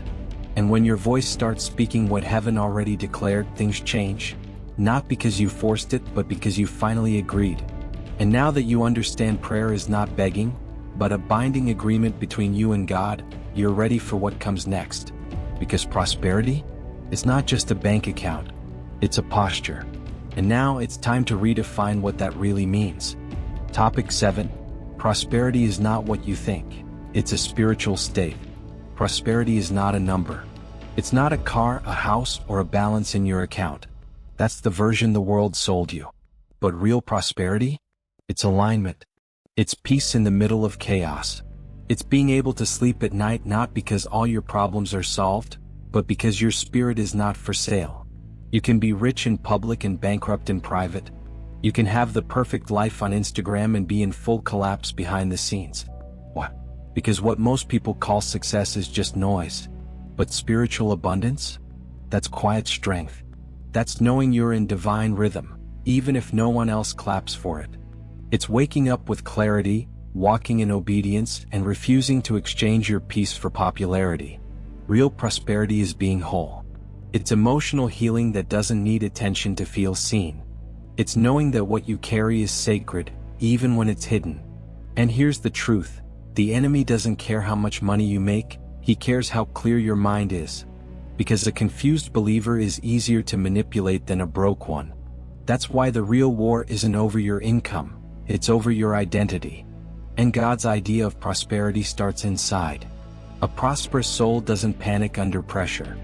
And when your voice starts speaking what heaven already declared, things change. Not because you forced it, but because you finally agreed. And now that you understand prayer is not begging, but a binding agreement between you and God, you're ready for what comes next. Because prosperity is not just a bank account, it's a posture. And now it's time to redefine what that really means. Topic 7. Prosperity is not what you think, it's a spiritual state. Prosperity is not a number. It's not a car, a house, or a balance in your account. That's the version the world sold you. But real prosperity? It's alignment. It's peace in the middle of chaos. It's being able to sleep at night not because all your problems are solved, but because your spirit is not for sale. You can be rich in public and bankrupt in private. You can have the perfect life on Instagram and be in full collapse behind the scenes. What? Because what most people call success is just noise. But spiritual abundance? That's quiet strength. That's knowing you're in divine rhythm, even if no one else claps for it. It's waking up with clarity, walking in obedience, and refusing to exchange your peace for popularity. Real prosperity is being whole. It's emotional healing that doesn't need attention to feel seen. It's knowing that what you carry is sacred, even when it's hidden. And here's the truth. The enemy doesn't care how much money you make, he cares how clear your mind is. Because a confused believer is easier to manipulate than a broke one. That's why the real war isn't over your income. It's over your identity. And God's idea of prosperity starts inside. A prosperous soul doesn't panic under pressure.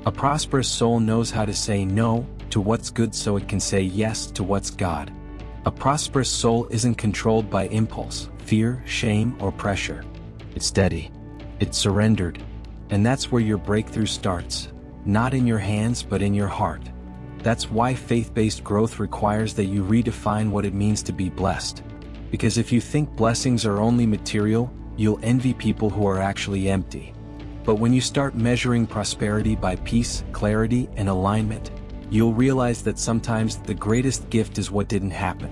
A prosperous soul knows how to say no to what's good so it can say yes to what's God. A prosperous soul isn't controlled by impulse, fear, shame, or pressure. It's steady. It's surrendered. And that's where your breakthrough starts. Not in your hands but in your heart. That's why faith-based growth requires that you redefine what it means to be blessed. Because if you think blessings are only material, you'll envy people who are actually empty. But when you start measuring prosperity by peace, clarity, and alignment, you'll realize that sometimes the greatest gift is what didn't happen.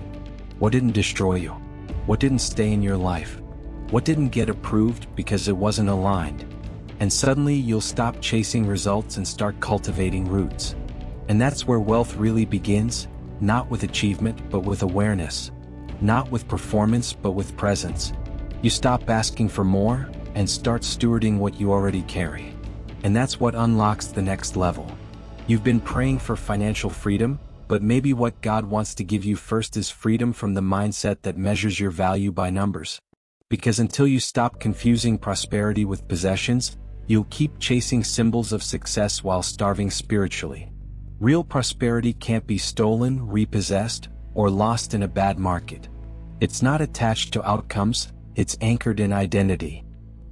What didn't destroy you? What didn't stay in your life? What didn't get approved because it wasn't aligned? And suddenly you'll stop chasing results and start cultivating roots. And that's where wealth really begins, not with achievement but with awareness. Not with performance but with presence. You stop asking for more and start stewarding what you already carry. And that's what unlocks the next level. You've been praying for financial freedom, but maybe what God wants to give you first is freedom from the mindset that measures your value by numbers. Because until you stop confusing prosperity with possessions, you'll keep chasing symbols of success while starving spiritually. Real prosperity can't be stolen, repossessed, or lost in a bad market. It's not attached to outcomes, it's anchored in identity.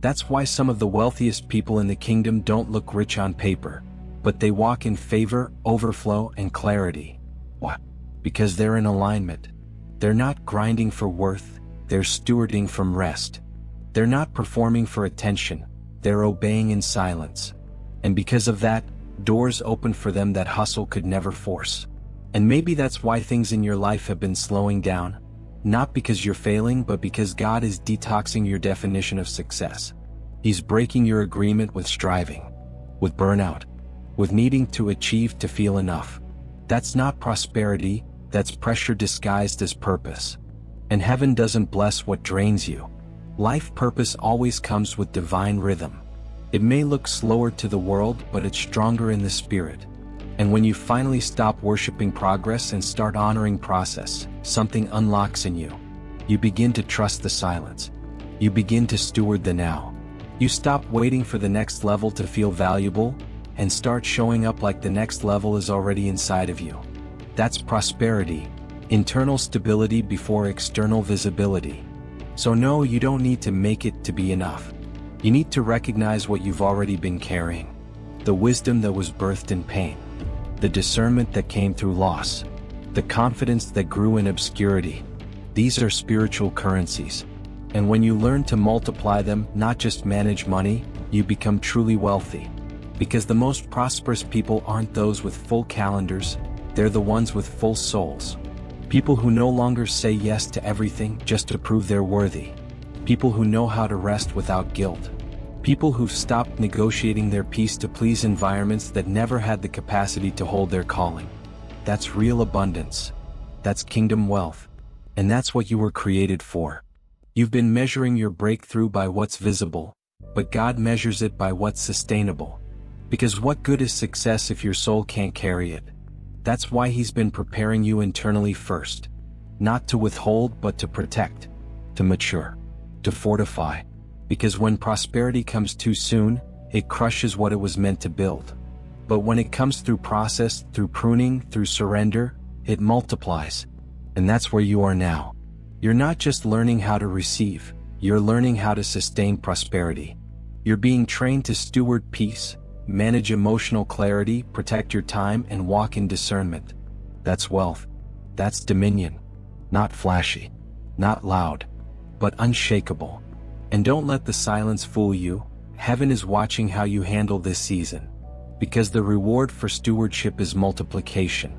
That's why some of the wealthiest people in the kingdom don't look rich on paper, but they walk in favor, overflow, and clarity. Why? Because they're in alignment. They're not grinding for worth, they're stewarding from rest. They're not performing for attention, they're obeying in silence. And because of that, doors open for them that hustle could never force. And maybe that's why things in your life have been slowing down. Not because you're failing, but because God is detoxing your definition of success. He's breaking your agreement with striving, with burnout, with needing to achieve to feel enough. That's not prosperity, that's pressure disguised as purpose. And heaven doesn't bless what drains you. Life purpose always comes with divine rhythm. It may look slower to the world, but it's stronger in the spirit. And when you finally stop worshiping progress and start honoring process, something unlocks in you. You begin to trust the silence. You begin to steward the now. You stop waiting for the next level to feel valuable, and start showing up like the next level is already inside of you. That's prosperity, internal stability before external visibility. So no, you don't need to make it to be enough. You need to recognize what you've already been carrying. The wisdom that was birthed in pain. The discernment that came through loss. The confidence that grew in obscurity. These are spiritual currencies. And when you learn to multiply them, not just manage money, you become truly wealthy. Because the most prosperous people aren't those with full calendars, they're the ones with full souls. People who no longer say yes to everything just to prove they're worthy. People who know how to rest without guilt. People who've stopped negotiating their peace to please environments that never had the capacity to hold their calling. That's real abundance. That's kingdom wealth. And that's what you were created for. You've been measuring your breakthrough by what's visible, but God measures it by what's sustainable. Because what good is success if your soul can't carry it? That's why He's been preparing you internally first. Not to withhold, but to protect, to mature, to fortify. Because when prosperity comes too soon, it crushes what it was meant to build. But when it comes through process, through pruning, through surrender, it multiplies. And that's where you are now. You're not just learning how to receive, you're learning how to sustain prosperity. You're being trained to steward peace, manage emotional clarity, protect your time, and walk in discernment. That's wealth. That's dominion. Not flashy, not loud, but unshakable. And don't let the silence fool you. Heaven is watching how you handle this season. Because the reward for stewardship is multiplication.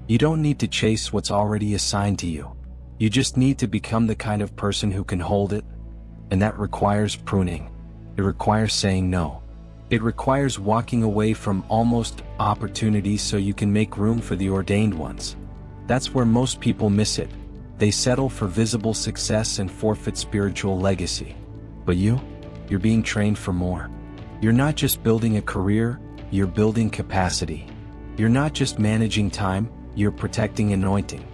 You don't need to chase what's already assigned to you. You just need to become the kind of person who can hold it. And that requires pruning. It requires saying no. It requires walking away from almost opportunities so you can make room for the ordained ones. That's where most people miss it. They settle for visible success and forfeit spiritual legacy. But you're being trained for more. You're not just building a career, you're building capacity. You're not just managing time, you're protecting anointing.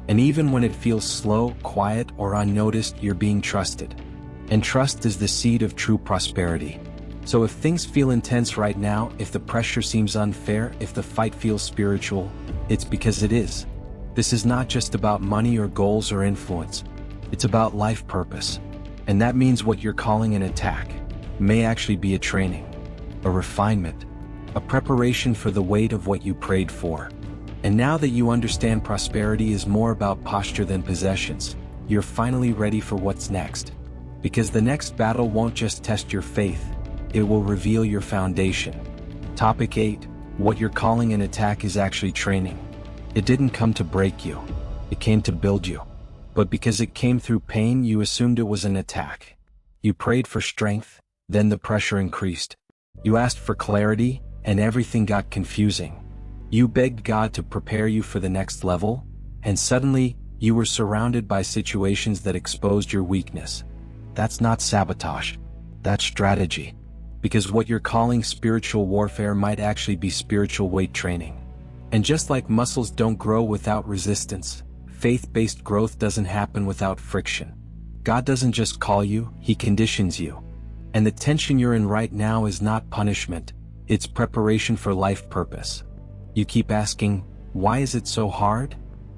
And even when it feels slow, quiet, or unnoticed, you're being trusted. And trust is the seed of true prosperity. So if things feel intense right now, if the pressure seems unfair, if the fight feels spiritual, it's because it is. This is not just about money or goals or influence. It's about life purpose. And that means what you're calling an attack may actually be a training, a refinement, a preparation for the weight of what you prayed for. And now that you understand prosperity is more about posture than possessions, you're finally ready for what's next. Because the next battle won't just test your faith, it will reveal your foundation. Topic 8. What you're calling an attack is actually training. It didn't come to break you. It came to build you. But because it came through pain, you assumed it was an attack. You prayed for strength, then the pressure increased. You asked for clarity, and everything got confusing. You begged God to prepare you for the next level, and suddenly, you were surrounded by situations that exposed your weakness. That's not sabotage. That's strategy. Because what you're calling spiritual warfare might actually be spiritual weight training. And just like muscles don't grow without resistance, faith-based growth doesn't happen without friction. God doesn't just call you, He conditions you. And the tension you're in right now is not punishment, it's preparation for life purpose. You keep asking, why is it so hard?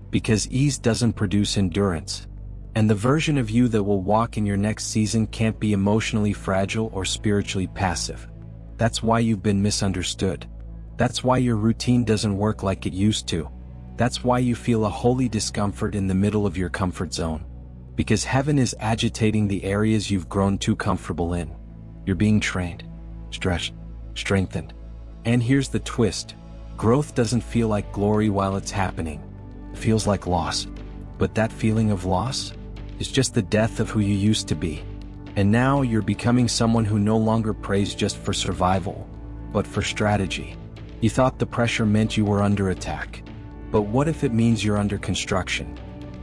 Because ease doesn't produce endurance. And the version of you that will walk in your next season can't be emotionally fragile or spiritually passive. That's why you've been misunderstood. That's why your routine doesn't work like it used to. That's why you feel a holy discomfort in the middle of your comfort zone. Because heaven is agitating the areas you've grown too comfortable in. You're being trained, stretched, strengthened. And here's the twist. Growth doesn't feel like glory while it's happening. It feels like loss. But that feeling of loss is just the death of who you used to be. And now you're becoming someone who no longer prays just for survival, but for strategy. You thought the pressure meant you were under attack. But what if it means you're under construction?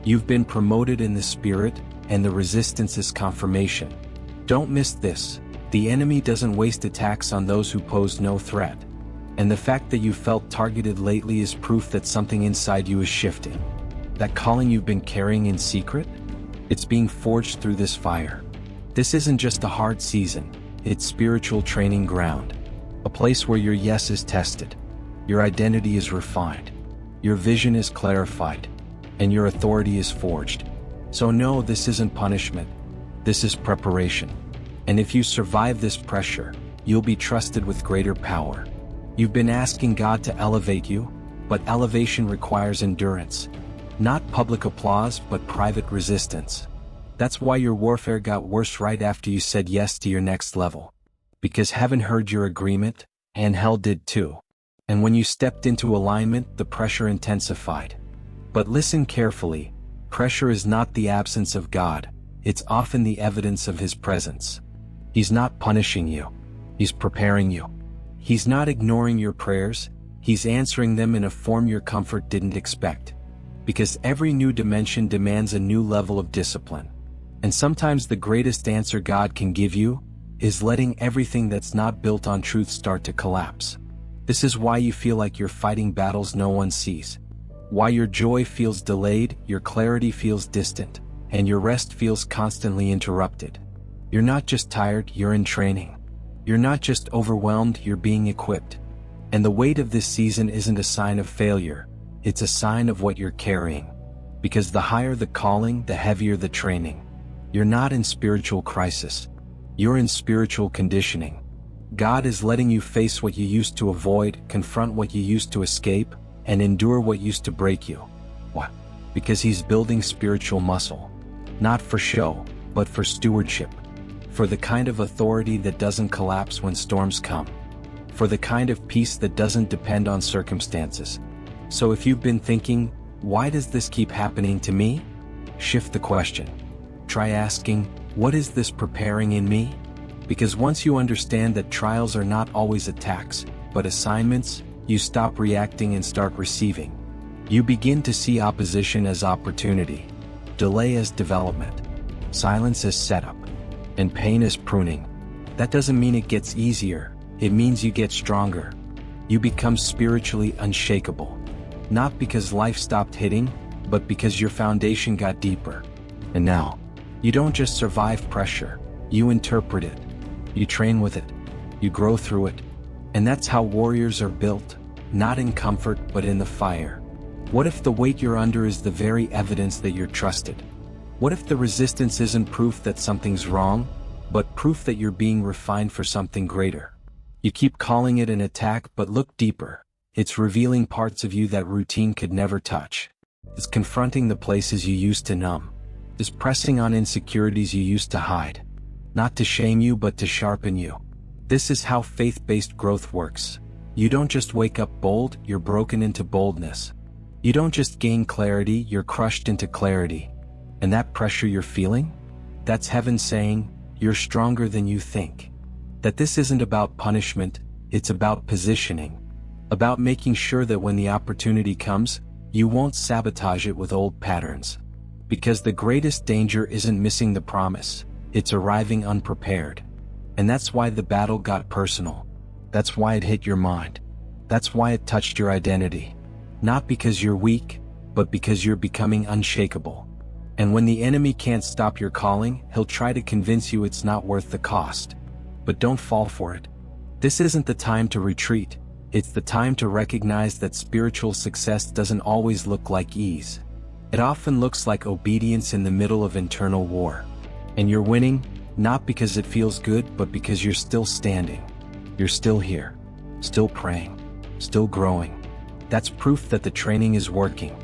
You've been promoted in the spirit, and the resistance is confirmation. Don't miss this. The enemy doesn't waste attacks on those who pose no threat. And the fact that you felt targeted lately is proof that something inside you is shifting. That calling you've been carrying in secret? It's being forged through this fire. This isn't just a hard season, it's spiritual training ground. A place where your yes is tested, your identity is refined, your vision is clarified, and your authority is forged. So no, this isn't punishment, this is preparation. And if you survive this pressure, you'll be trusted with greater power. You've been asking God to elevate you, but elevation requires endurance. Not public applause, but private resistance. That's why your warfare got worse right after you said yes to your next level. Because heaven heard your agreement, and hell did too. And when you stepped into alignment, the pressure intensified. But listen carefully, pressure is not the absence of God, it's often the evidence of His presence. He's not punishing you, He's preparing you. He's not ignoring your prayers, He's answering them in a form your comfort didn't expect. Because every new dimension demands a new level of discipline. And sometimes the greatest answer God can give you is letting everything that's not built on truth start to collapse. This is why you feel like you're fighting battles no one sees. Why your joy feels delayed, your clarity feels distant, and your rest feels constantly interrupted. You're not just tired, you're in training. You're not just overwhelmed, you're being equipped. And the weight of this season isn't a sign of failure, it's a sign of what you're carrying. Because the higher the calling, the heavier the training. You're not in spiritual crisis. You're in spiritual conditioning. God is letting you face what you used to avoid, confront what you used to escape, and endure what used to break you. Why? Because He's building spiritual muscle. Not for show, but for stewardship. For the kind of authority that doesn't collapse when storms come. For the kind of peace that doesn't depend on circumstances. So if you've been thinking, why does this keep happening to me? Shift the question. Try asking, what is this preparing in me? Because once you understand that trials are not always attacks, but assignments, you stop reacting and start receiving. You begin to see opposition as opportunity, delay as development, silence as setup, and pain as pruning. That doesn't mean it gets easier, it means you get stronger. You become spiritually unshakable. Not because life stopped hitting, but because your foundation got deeper. And now, you don't just survive pressure, you interpret it. You train with it. You grow through it. And that's how warriors are built, not in comfort but in the fire. What if the weight you're under is the very evidence that you're trusted? What if the resistance isn't proof that something's wrong, but proof that you're being refined for something greater? You keep calling it an attack, but look deeper. It's revealing parts of you that routine could never touch. It's confronting the places you used to numb. It's pressing on insecurities you used to hide. Not to shame you, but to sharpen you. This is how faith-based growth works. You don't just wake up bold, you're broken into boldness. You don't just gain clarity, you're crushed into clarity. And that pressure you're feeling? That's heaven saying, you're stronger than you think. That this isn't about punishment, it's about positioning. About making sure that when the opportunity comes, you won't sabotage it with old patterns. Because the greatest danger isn't missing the promise, it's arriving unprepared. And that's why the battle got personal. That's why it hit your mind. That's why it touched your identity. Not because you're weak, but because you're becoming unshakable. And when the enemy can't stop your calling, he'll try to convince you it's not worth the cost. But don't fall for it. This isn't the time to retreat. It's the time to recognize that spiritual success doesn't always look like ease. It often looks like obedience in the middle of internal war. And you're winning, not because it feels good, but because you're still standing. You're still here. Still praying. Still growing. That's proof that the training is working.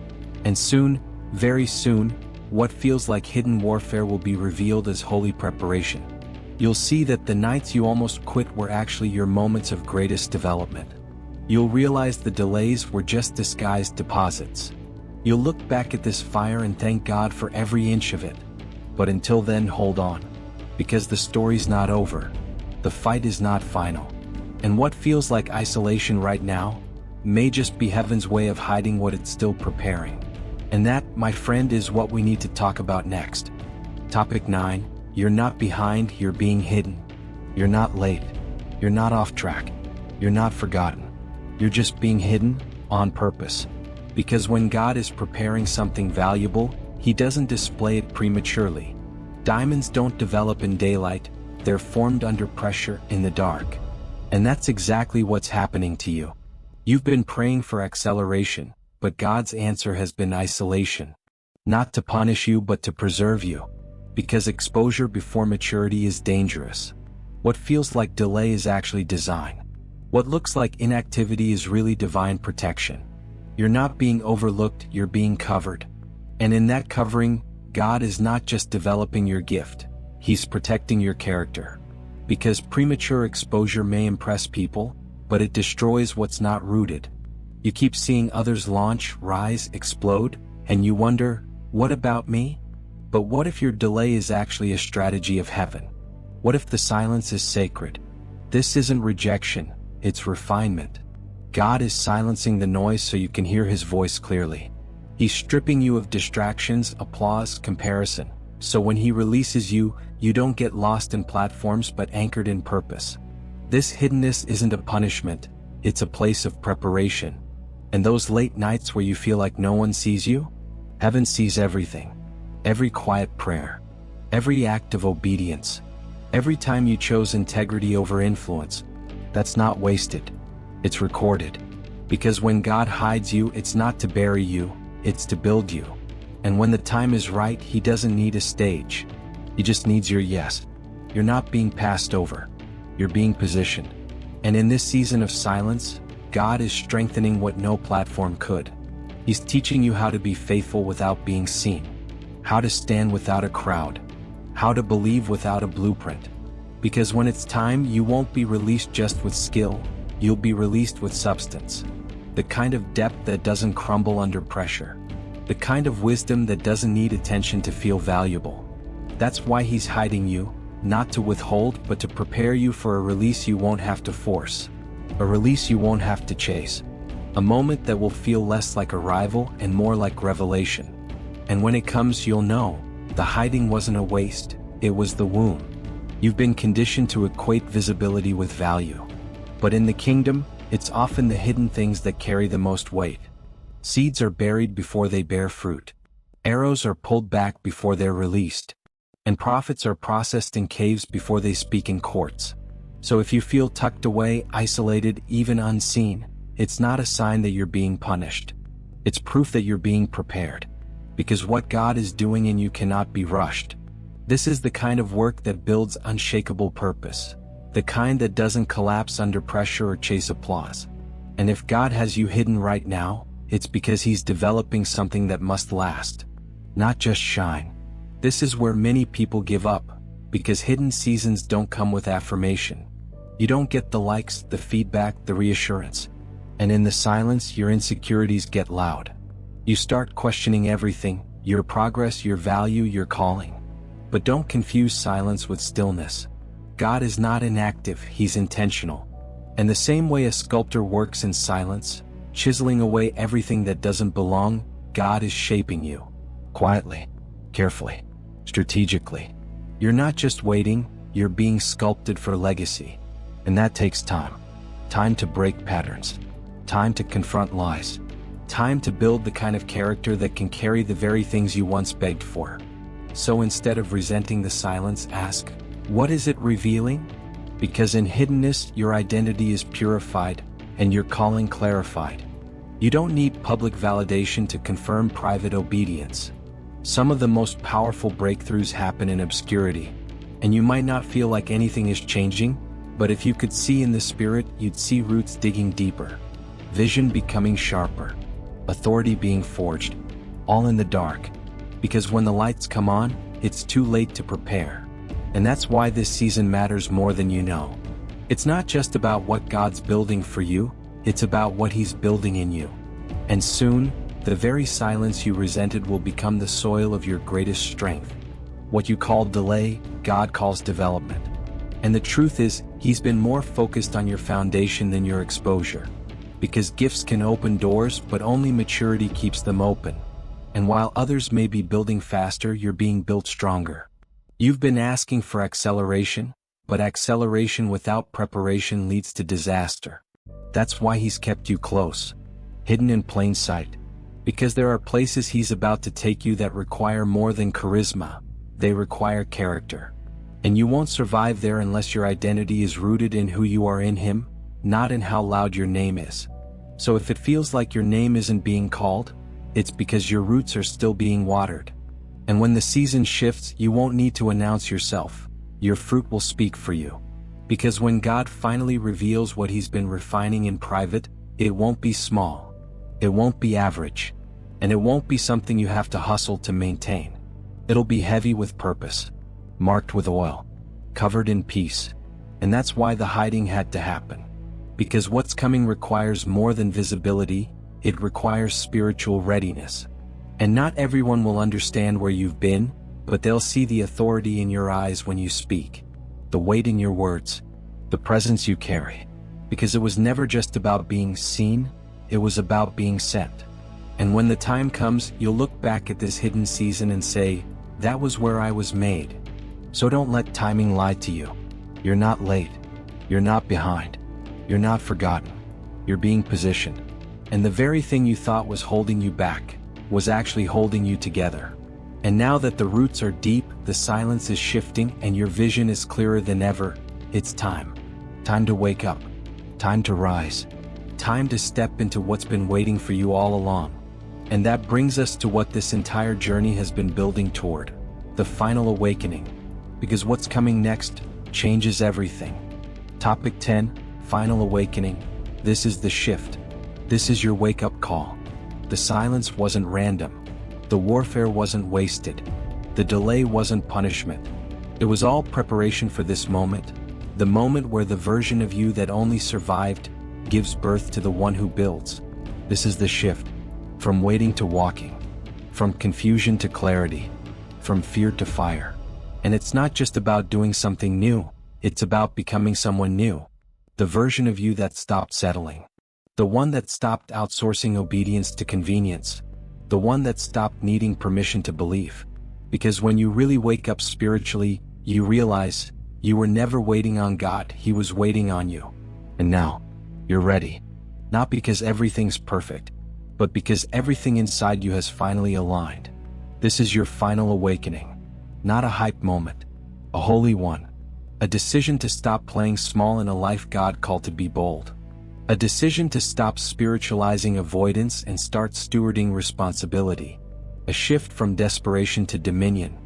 And soon, very soon, what feels like hidden warfare will be revealed as holy preparation. You'll see that the nights you almost quit were actually your moments of greatest development. You'll realize the delays were just disguised deposits. You'll look back at this fire and thank God for every inch of it. But until then, hold on. Because the story's not over. The fight is not final. And what feels like isolation right now may just be heaven's way of hiding what it's still preparing. And that, my friend, is what we need to talk about next. Topic 9. You're not behind, you're being hidden. You're not late. You're not off track. You're not forgotten. You're just being hidden, on purpose. Because when God is preparing something valuable, He doesn't display it prematurely. Diamonds don't develop in daylight, they're formed under pressure in the dark. And that's exactly what's happening to you. You've been praying for acceleration, but God's answer has been isolation. Not to punish you, but to preserve you. Because exposure before maturity is dangerous. What feels like delay is actually design. What looks like inactivity is really divine protection. You're not being overlooked, you're being covered. And in that covering, God is not just developing your gift, He's protecting your character. Because premature exposure may impress people, but it destroys what's not rooted. You keep seeing others launch, rise, explode, and you wonder, what about me? But what if your delay is actually a strategy of heaven? What if the silence is sacred? This isn't rejection, it's refinement. God is silencing the noise so you can hear His voice clearly. He's stripping you of distractions, applause, comparison. So when He releases you, you don't get lost in platforms but anchored in purpose. This hiddenness isn't a punishment, it's a place of preparation. And those late nights where you feel like no one sees you? Heaven sees everything. Every quiet prayer. Every act of obedience. Every time you chose integrity over influence. That's not wasted. It's recorded. Because when God hides you, it's not to bury you, it's to build you. And when the time is right, He doesn't need a stage. He just needs your yes. You're not being passed over. You're being positioned. And in this season of silence, God is strengthening what no platform could. He's teaching you how to be faithful without being seen. How to stand without a crowd. How to believe without a blueprint. Because when it's time, you won't be released just with skill, you'll be released with substance. The kind of depth that doesn't crumble under pressure. The kind of wisdom that doesn't need attention to feel valuable. That's why He's hiding you, not to withhold, but to prepare you for a release you won't have to force. A release you won't have to chase. A moment that will feel less like arrival and more like revelation. And when it comes, you'll know, the hiding wasn't a waste, it was the womb. You've been conditioned to equate visibility with value. But in the kingdom, it's often the hidden things that carry the most weight. Seeds are buried before they bear fruit. Arrows are pulled back before they're released. And prophets are processed in caves before they speak in courts. So if you feel tucked away, isolated, even unseen, it's not a sign that you're being punished. It's proof that you're being prepared. Because what God is doing in you cannot be rushed. This is the kind of work that builds unshakable purpose. The kind that doesn't collapse under pressure or chase applause. And if God has you hidden right now, it's because He's developing something that must last, not just shine. This is where many people give up, because hidden seasons don't come with affirmation. You don't get the likes, the feedback, the reassurance. And in the silence, your insecurities get loud. You start questioning everything, your progress, your value, your calling. But don't confuse silence with stillness. God is not inactive, He's intentional. And the same way a sculptor works in silence, chiseling away everything that doesn't belong, God is shaping you. Quietly, carefully, strategically. You're not just waiting, you're being sculpted for legacy. And that takes time. Time to break patterns. Time to confront lies. Time to build the kind of character that can carry the very things you once begged for. So instead of resenting the silence, ask, what is it revealing? Because in hiddenness, your identity is purified, and your calling clarified. You don't need public validation to confirm private obedience. Some of the most powerful breakthroughs happen in obscurity, and you might not feel like anything is changing, but if you could see in the spirit, you'd see roots digging deeper, vision becoming sharper, authority being forged, all in the dark. Because when the lights come on, it's too late to prepare. And that's why this season matters more than you know. It's not just about what God's building for you, it's about what He's building in you. And soon, the very silence you resented will become the soil of your greatest strength. What you call delay, God calls development. And the truth is, He's been more focused on your foundation than your exposure. Because gifts can open doors, but only maturity keeps them open. And while others may be building faster, you're being built stronger. You've been asking for acceleration, but acceleration without preparation leads to disaster. That's why He's kept you close, hidden in plain sight. Because there are places He's about to take you that require more than charisma. They require character. And you won't survive there unless your identity is rooted in who you are in Him, not in how loud your name is. So if it feels like your name isn't being called, it's because your roots are still being watered. And when the season shifts, you won't need to announce yourself. Your fruit will speak for you. Because when God finally reveals what He's been refining in private, it won't be small. It won't be average. And it won't be something you have to hustle to maintain. It'll be heavy with purpose, marked with oil, covered in peace. And that's why the hiding had to happen. Because what's coming requires more than visibility, it requires spiritual readiness. And not everyone will understand where you've been, but they'll see the authority in your eyes when you speak, the weight in your words, the presence you carry. Because it was never just about being seen, it was about being sent. And when the time comes, you'll look back at this hidden season and say, that was where I was made. So don't let timing lie to you. You're not late. You're not behind. You're not forgotten. You're being positioned. And the very thing you thought was holding you back was actually holding you together. And now that the roots are deep, the silence is shifting, and your vision is clearer than ever, it's time. Time to wake up. Time to rise. Time to step into what's been waiting for you all along. And that brings us to what this entire journey has been building toward, the final awakening. Because what's coming next changes everything. Topic 10, Final Awakening. This is the shift. This is your wake-up call. The silence wasn't random. The warfare wasn't wasted. The delay wasn't punishment. It was all preparation for this moment, the moment where the version of you that only survived gives birth to the one who builds. This is the shift. From waiting to walking. From confusion to clarity. From fear to fire. And it's not just about doing something new, it's about becoming someone new. The version of you that stopped settling. The one that stopped outsourcing obedience to convenience. The one that stopped needing permission to believe. Because when you really wake up spiritually, you realize you were never waiting on God, He was waiting on you. And now, you're ready. Not because everything's perfect, but because everything inside you has finally aligned. This is your final awakening. Not a hype moment. A holy one. A decision to stop playing small in a life God called to be bold. A decision to stop spiritualizing avoidance and start stewarding responsibility. A shift from desperation to dominion.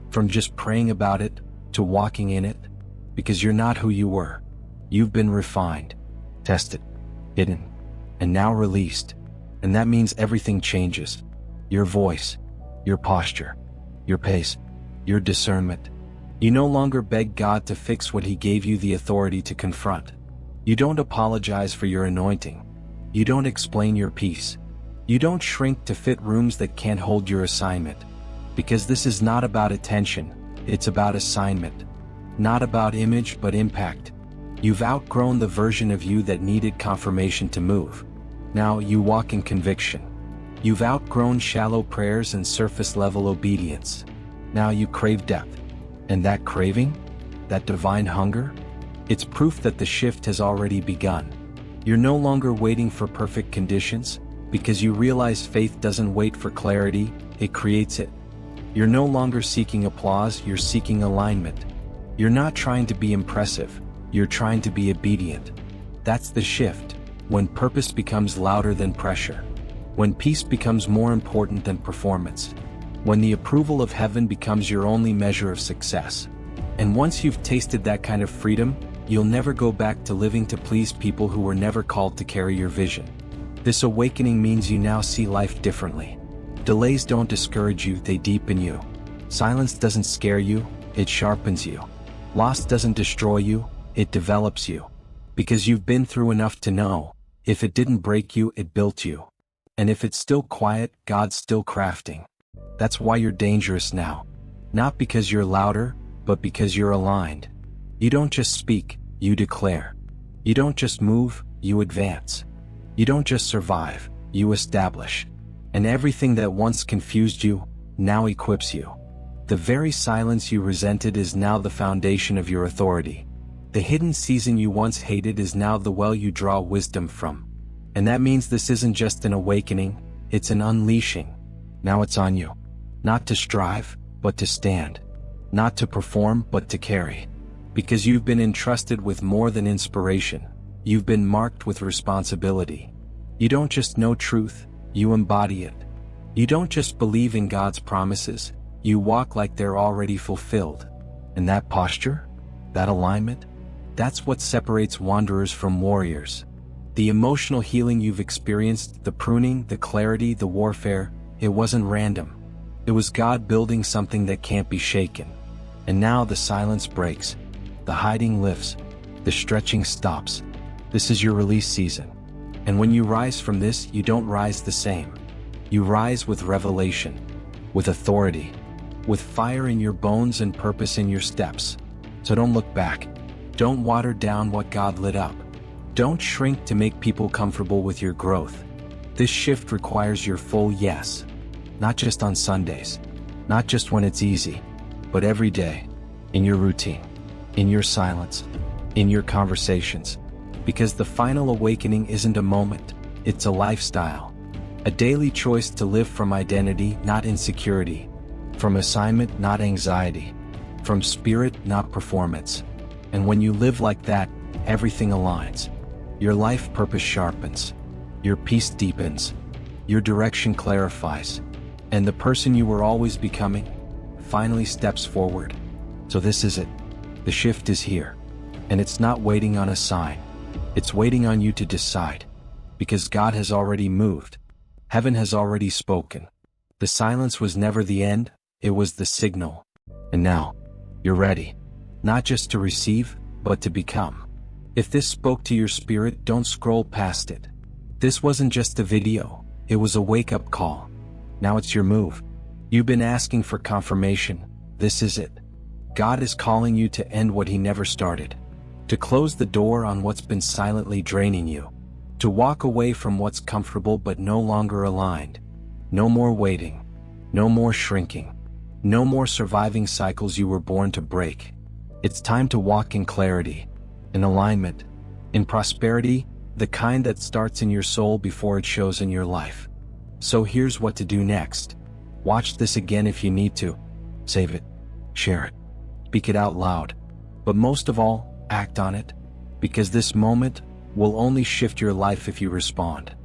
From just praying about it to walking in it. Because you're not who you were. You've been refined, tested, hidden, and now released. And that means everything changes. Your voice, your posture, your pace, your discernment. You no longer beg God to fix what He gave you the authority to confront. You don't apologize for your anointing. You don't explain your peace. You don't shrink to fit rooms that can't hold your assignment. Because this is not about attention, it's about assignment. Not about image but impact. You've outgrown the version of you that needed confirmation to move. Now you walk in conviction. You've outgrown shallow prayers and surface-level obedience. Now you crave depth. And that craving? That divine hunger? It's proof that the shift has already begun. You're no longer waiting for perfect conditions, because you realize faith doesn't wait for clarity, it creates it. You're no longer seeking applause, you're seeking alignment. You're not trying to be impressive, you're trying to be obedient. That's the shift, when purpose becomes louder than pressure. When peace becomes more important than performance. When the approval of heaven becomes your only measure of success. And once you've tasted that kind of freedom, you'll never go back to living to please people who were never called to carry your vision. This awakening means you now see life differently. Delays don't discourage you, they deepen you. Silence doesn't scare you, it sharpens you. Loss doesn't destroy you, it develops you. Because you've been through enough to know, if it didn't break you, it built you. And if it's still quiet, God's still crafting. That's why you're dangerous now. Not because you're louder, but because you're aligned. You don't just speak, you declare. You don't just move, you advance. You don't just survive, you establish. And everything that once confused you, now equips you. The very silence you resented is now the foundation of your authority. The hidden season you once hated is now the well you draw wisdom from. And that means this isn't just an awakening, it's an unleashing. Now it's on you. Not to strive, but to stand. Not to perform, but to carry. Because you've been entrusted with more than inspiration. You've been marked with responsibility. You don't just know truth, you embody it. You don't just believe in God's promises, you walk like they're already fulfilled. And that posture? That alignment? That's what separates wanderers from warriors. The emotional healing you've experienced, the pruning, the clarity, the warfare, it wasn't random. It was God building something that can't be shaken. And now the silence breaks. The hiding lifts. The stretching stops. This is your release season. And when you rise from this, you don't rise the same. You rise with revelation, with authority, with fire in your bones and purpose in your steps. So don't look back. Don't water down what God lit up. Don't shrink to make people comfortable with your growth. This shift requires your full yes. Not just on Sundays. Not just when it's easy. But every day. In your routine. In your silence. In your conversations. Because the final awakening isn't a moment. It's a lifestyle. A daily choice to live from identity, not insecurity. From assignment, not anxiety. From spirit, not performance. And when you live like that, everything aligns. Your life purpose sharpens. Your peace deepens. Your direction clarifies. And the person you were always becoming finally steps forward. So this is it. The shift is here. And it's not waiting on a sign. It's waiting on you to decide. Because God has already moved. Heaven has already spoken. The silence was never the end, it was the signal. And now, you're ready. Not just to receive, but to become. If this spoke to your spirit, don't scroll past it. This wasn't just a video, it was a wake-up call. Now it's your move. You've been asking for confirmation, this is it. God is calling you to end what He never started. To close the door on what's been silently draining you. To walk away from what's comfortable but no longer aligned. No more waiting. No more shrinking. No more surviving cycles you were born to break. It's time to walk in clarity. In alignment, in prosperity, the kind that starts in your soul before it shows in your life. So here's what to do next. Watch this again if you need to. Save it. Share it. Speak it out loud. But most of all, act on it. Because this moment will only shift your life if you respond.